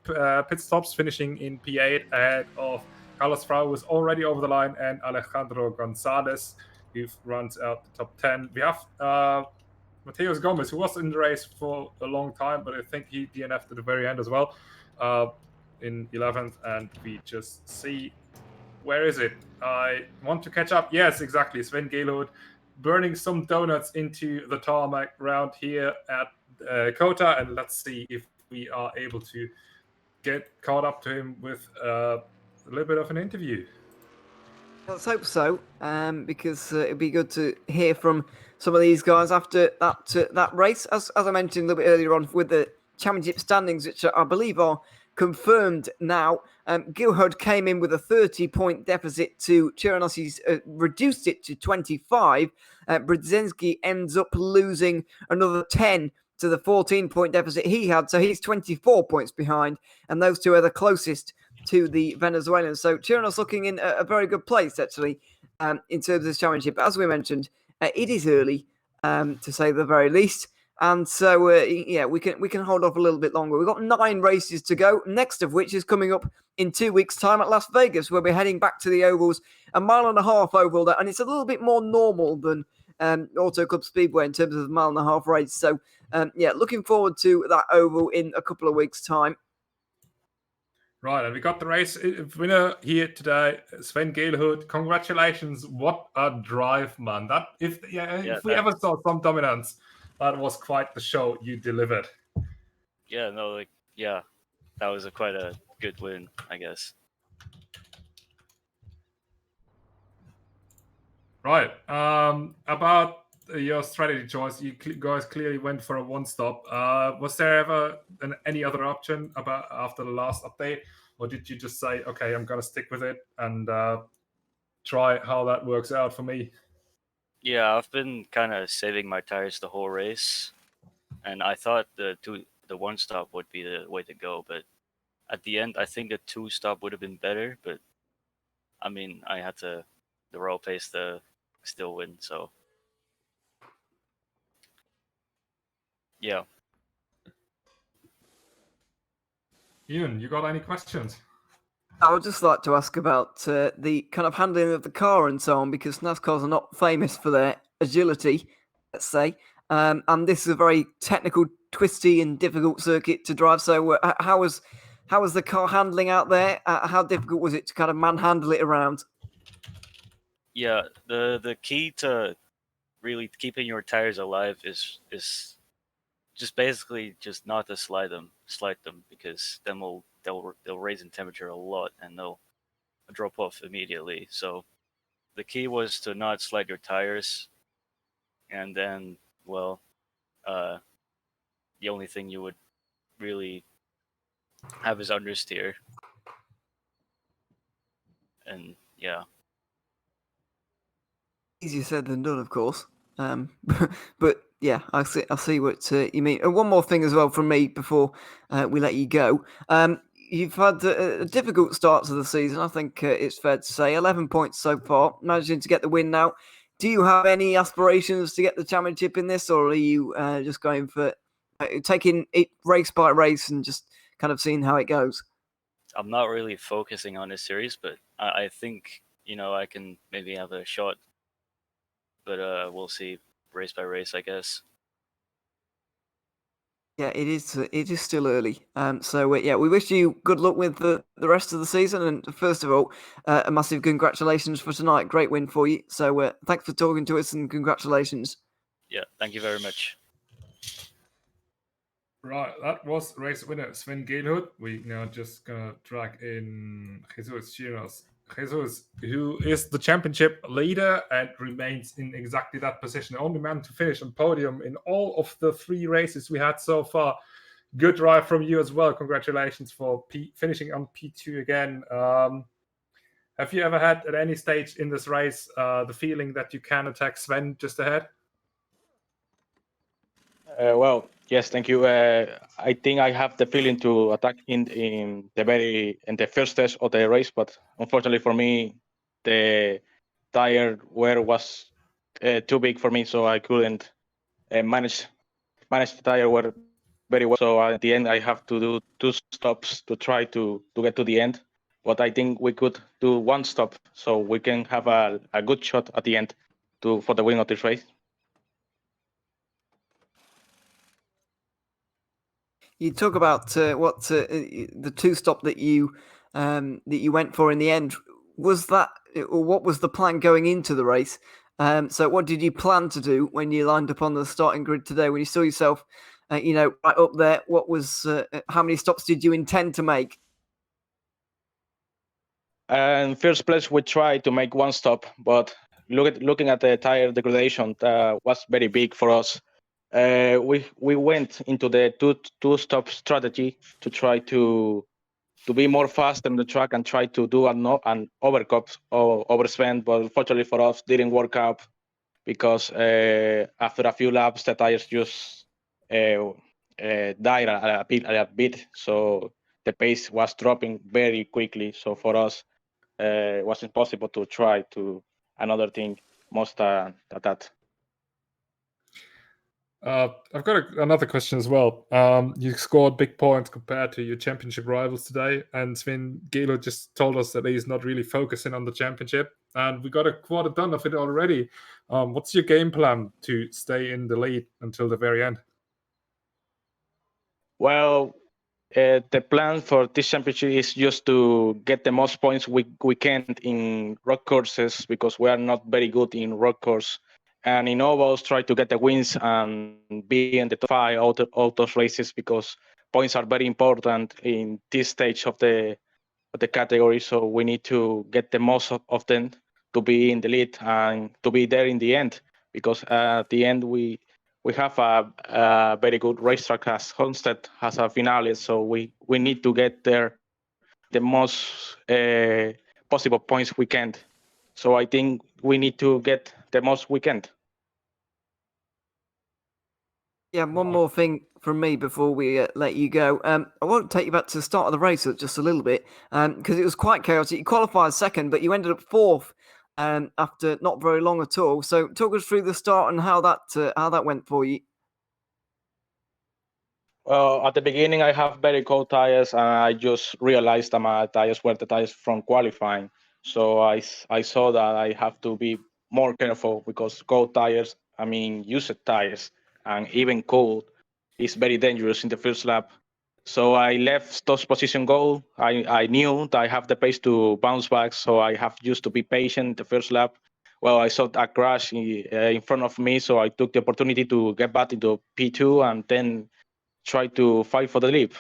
pit stops, finishing in P8 ahead of Carlos Frau, was already over the line, and Alejandro Gonzalez, who runs out the top 10. We have Mateus Gomez, who was in the race for a long time, but I think he DNF'd at the very end as well. In 11th, and we just see, where is it? I want to catch up. Yes, exactly. Sven Geelhoed burning some donuts into the tarmac round here at COTA, and let's see if we are able to get caught up to him with a little bit of an interview. Let's hope so, because it'd be good to hear from some of these guys after that race. As I mentioned a little bit earlier on, with the championship standings, which I believe are confirmed now. Gilhard came in with a 30-point deficit to Chirinos's, reduced it to 25. Brzezinski ends up losing another 10 to the 14-point deficit he had, so he's 24 points behind, and those two are the closest to the Venezuelans. So Chirinos looking in a very good place, actually, in terms of this championship. But as we mentioned, it is early, to say the very least. And so, yeah, we can hold off a little bit longer. We've got 9 races to go, next of which is coming up in 2 weeks' time at Las Vegas, where we're heading back to the ovals, a 1.5 mile oval there, and it's a little bit more normal than Auto Club Speedway in terms of the 1.5 mile race. So, yeah, looking forward to that oval in a couple of weeks' time. Right, and we got the race winner here today, Sven Geelhoed. Congratulations! What a drive, man! That if we ever saw some dominance, that was quite the show you delivered. Yeah, no, that was quite a good win, I guess. Right. About your strategy choice, you guys clearly went for a one-stop. Was there ever any other option after the last update, or did you just say, okay, I'm going to stick with it and try how that works out for me? Yeah, I've been kind of saving my tires the whole race, and I thought the one-stop would be the way to go, but at the end, I think the 2-stop would have been better, but I mean, I had the raw pace to still win, so yeah. Ian, you got any questions? I would just like to ask about the kind of handling of the car and so on, because NASCARs are not famous for their agility, let's say. And this is a very technical, twisty, and difficult circuit to drive. So, how was the car handling out there? How difficult was it to kind of manhandle it around? Yeah, the key to really keeping your tires alive is just basically just not to slide them, because then they'll raise in temperature a lot and they'll drop off immediately. So the key was to not slide your tires, and then, well, the only thing you would really have is understeer, and yeah. Easier said than done, of course. But yeah, I see what you mean. And one more thing as well from me before we let you go. You've had a difficult start to the season. I think it's fair to say 11 points so far, managing to get the win now. Do you have any aspirations to get the championship in this, or are you just going for taking it race by race and just kind of seeing how it goes? I'm not really focusing on this series, but I think, I can maybe have a shot. But we'll see, race by race, I guess. Yeah, it is. It is still early. So yeah, we wish you good luck with the rest of the season. And first of all, a massive congratulations for tonight. Great win for you. So thanks for talking to us and congratulations. Yeah, thank you very much. Right, that was race winner Sven Geelhoed. We now just gonna drag in Jesus Chirinos. Jesus, who is the championship leader and remains in exactly that position. The only man to finish on podium in all of the 3 races we had so far. Good drive from you as well. Congratulations for finishing on P2 again. Have you ever had at any stage in this race the feeling that you can attack Sven just ahead? Well, Yes, thank you. I think I have the feeling to attack in the first stage of the race, but unfortunately for me, the tire wear was too big for me, so I couldn't manage the tire wear very well. So at the end, I have to do 2 stops to try to get to the end. But I think we could do 1 stop, so we can have a good shot at the end for the win of this race. You talk about the 2 stop that you went for in the end. Was that, or what was the plan going into the race? So what did you plan to do when you lined up on the starting grid today? When you saw yourself, right up there, what was how many stops did you intend to make? And first place, we tried to make 1 stop, but looking at the tire degradation was very big for us. We went into the two stop strategy to try to be more fast on the track and try to do an overcut or overspend, but unfortunately for us, didn't work out because after a few laps, the tires just died a bit. So the pace was dropping very quickly. So for us, it was impossible to try to another thing most that. I've got another question as well. You scored big points compared to your championship rivals today, and Sven Gelo just told us that he's not really focusing on the championship, and we got a quarter done of it already. What's your game plan to stay in the lead until the very end? Well, the plan for this championship is just to get the most points we can in rock courses because we are not very good in rock course. And in ovals, try to get the wins and be in the top 5 out those races because points are very important in this stage of the category. So we need to get the most of them to be in the lead and to be there in the end because at the end we have a very good racetrack as Homestead has a finale, so we need to get there the most possible points we can. So I think we need to get the most we can. Yeah, one more thing from me before we let you go. I won't take you back to the start of the race just a little bit because it was quite chaotic. You qualified second, but you ended up fourth after not very long at all. So talk us through the start and how that went for you. Well, at the beginning, I have very cold tires, and I just realized that my tires were the tires from qualifying. So I saw that I have to be more careful because cold tires, I mean, used tires, and even cold is very dangerous in the first lap. So I left those position go. I knew that I have the pace to bounce back, so I have just to be patient the first lap. Well, I saw a crash in front of me, so I took the opportunity to get back into P2 and then try to fight for the lead.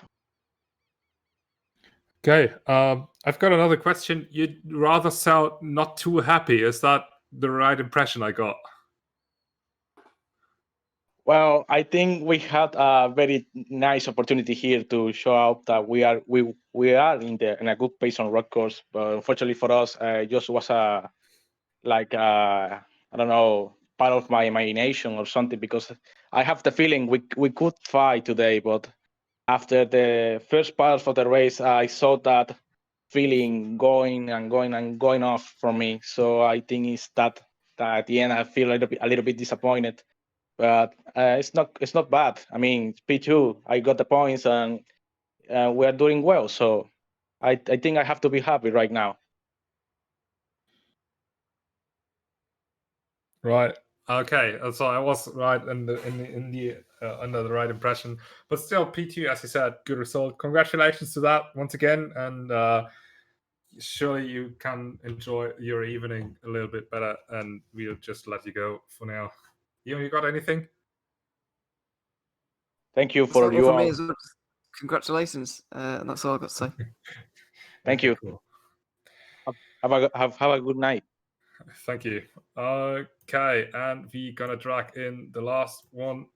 Okay, I've got another question. You'd rather sound not too happy. Is that the right impression I got? Well, I think we had a very nice opportunity here to show out that we are in a good pace on road course. But unfortunately for us, it just was I don't know, part of my imagination or something because I have the feeling we could fight today, but after the first part of the race, I saw that feeling going and going and going off from me. So I think it's that at the end I feel a little bit disappointed. But it's not bad. I mean, P2, I got the points and we are doing well. So I think I have to be happy right now. Right. Okay. So I was right under the right impression, but still P2, as you said, good result. Congratulations to that once again, and surely you can enjoy your evening a little bit better, and we'll just let you go for now. You got anything? Thank you That's for all you from me all. as well. Congratulations, and that's all I've got to say. Thank you. Cool. Have a good night. Thank you. Okay, and we're gonna drag in the last one,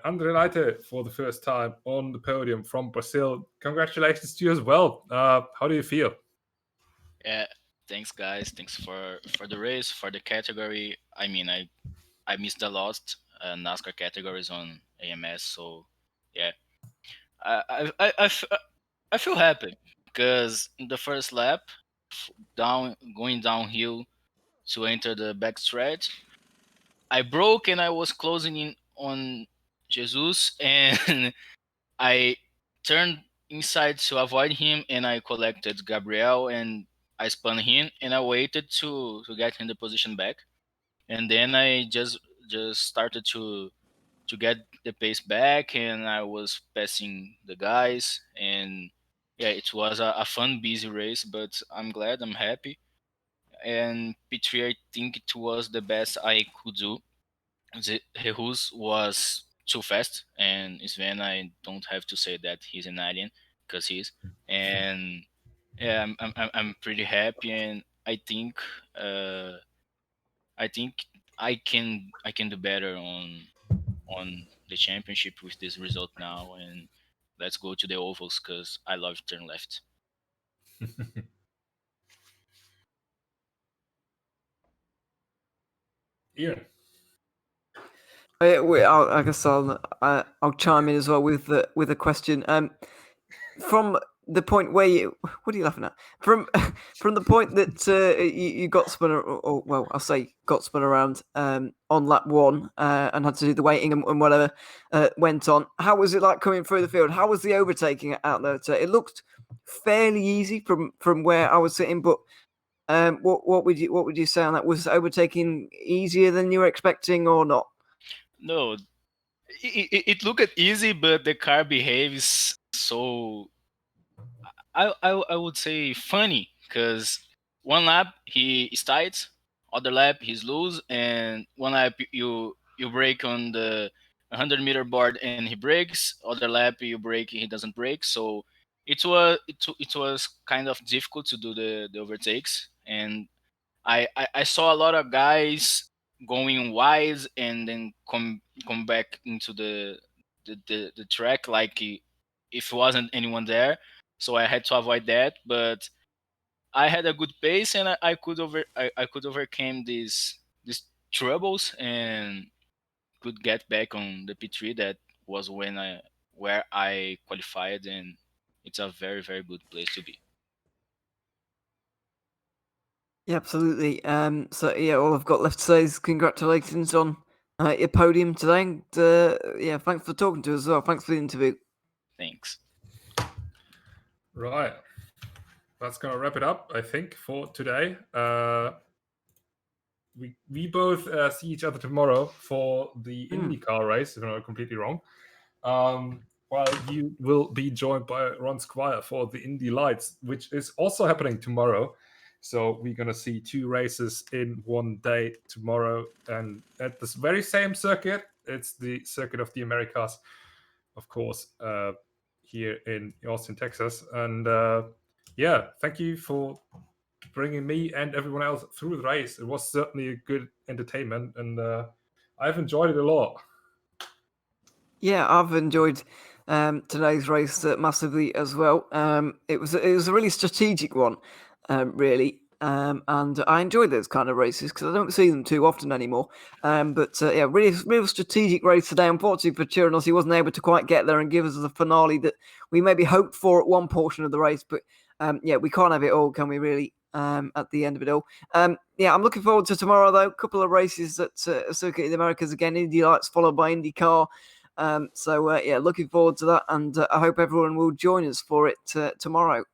Andre Leite, for the first time on the podium from Brazil. Congratulations to you as well. How do you feel? Yeah, thanks guys. Thanks for the race, for the category. I mean, I missed the last NASCAR categories on AMS, so yeah, I feel happy because in the first lap, going downhill to enter the backstretch, I broke and I was closing in on Jesus, and I turned inside to avoid him, and I collected Gabriel, and I spun him, and I waited to get in the position back, and then I just started to get the pace back, and I was passing the guys, and yeah, it was a fun, busy race, but I'm glad, I'm happy, and P3, I think it was the best I could do. Jesus was too fast, and Sven, I don't have to say that he's an alien because he's. And yeah, I'm pretty happy, and uh, I think I can do better on the championship with this result now, and let's go to the ovals because I love turn left. Yeah. I guess I'll chime in as well with a question. From the point where what are you laughing at? From the point that you got spun, or well, I'll say got spun around on lap 1 and had to do the waiting and whatever went on. How was it like coming through the field? How was the overtaking out there? It looked fairly easy from where I was sitting, but what would you say on that? Was overtaking easier than you were expecting or not? No, it looked easy, but the car behaves so I would say funny because one lap he starts, other lap he's loose, and one lap you brake on the 100-meter board and he breaks. Other lap you brake, he doesn't brake. So it was kind of difficult to do the overtakes, and I saw a lot of guys going wide and then come back into the track like if wasn't anyone there. So I had to avoid that, but I had a good pace and I could overcome these troubles and could get back on the P3. That was where I qualified, and it's a very, very good place to be. Yeah, absolutely. So yeah, all I've got left to say is congratulations on your podium today. And, yeah, thanks for talking to us as well. Thanks for the interview. Thanks. Right. That's gonna wrap it up, I think, for today. We both see each other tomorrow for the IndyCar race, if I'm not completely wrong. While you will be joined by Ron Squire for the Indy Lights, which is also happening tomorrow. So we're gonna see 2 races in one day tomorrow, and at this very same circuit. It's the Circuit of the Americas, of course, here in Austin, Texas. And yeah, thank you for bringing me and everyone else through the race. It was certainly a good entertainment, and I've enjoyed it a lot. Yeah, I've enjoyed today's race massively as well. It was a really strategic one, really. And I enjoy those kind of races because I don't see them too often anymore. But yeah, really, real strategic race today. Unfortunately for Chirinos, he wasn't able to quite get there and give us the finale that we maybe hoped for at one portion of the race. But yeah, we can't have it all, can we? Really, at the end of it all. Yeah, I'm looking forward to tomorrow though. A couple of races at Circuit of the Americas again. Indy Lights followed by IndyCar. So yeah, looking forward to that, and I hope everyone will join us for it tomorrow.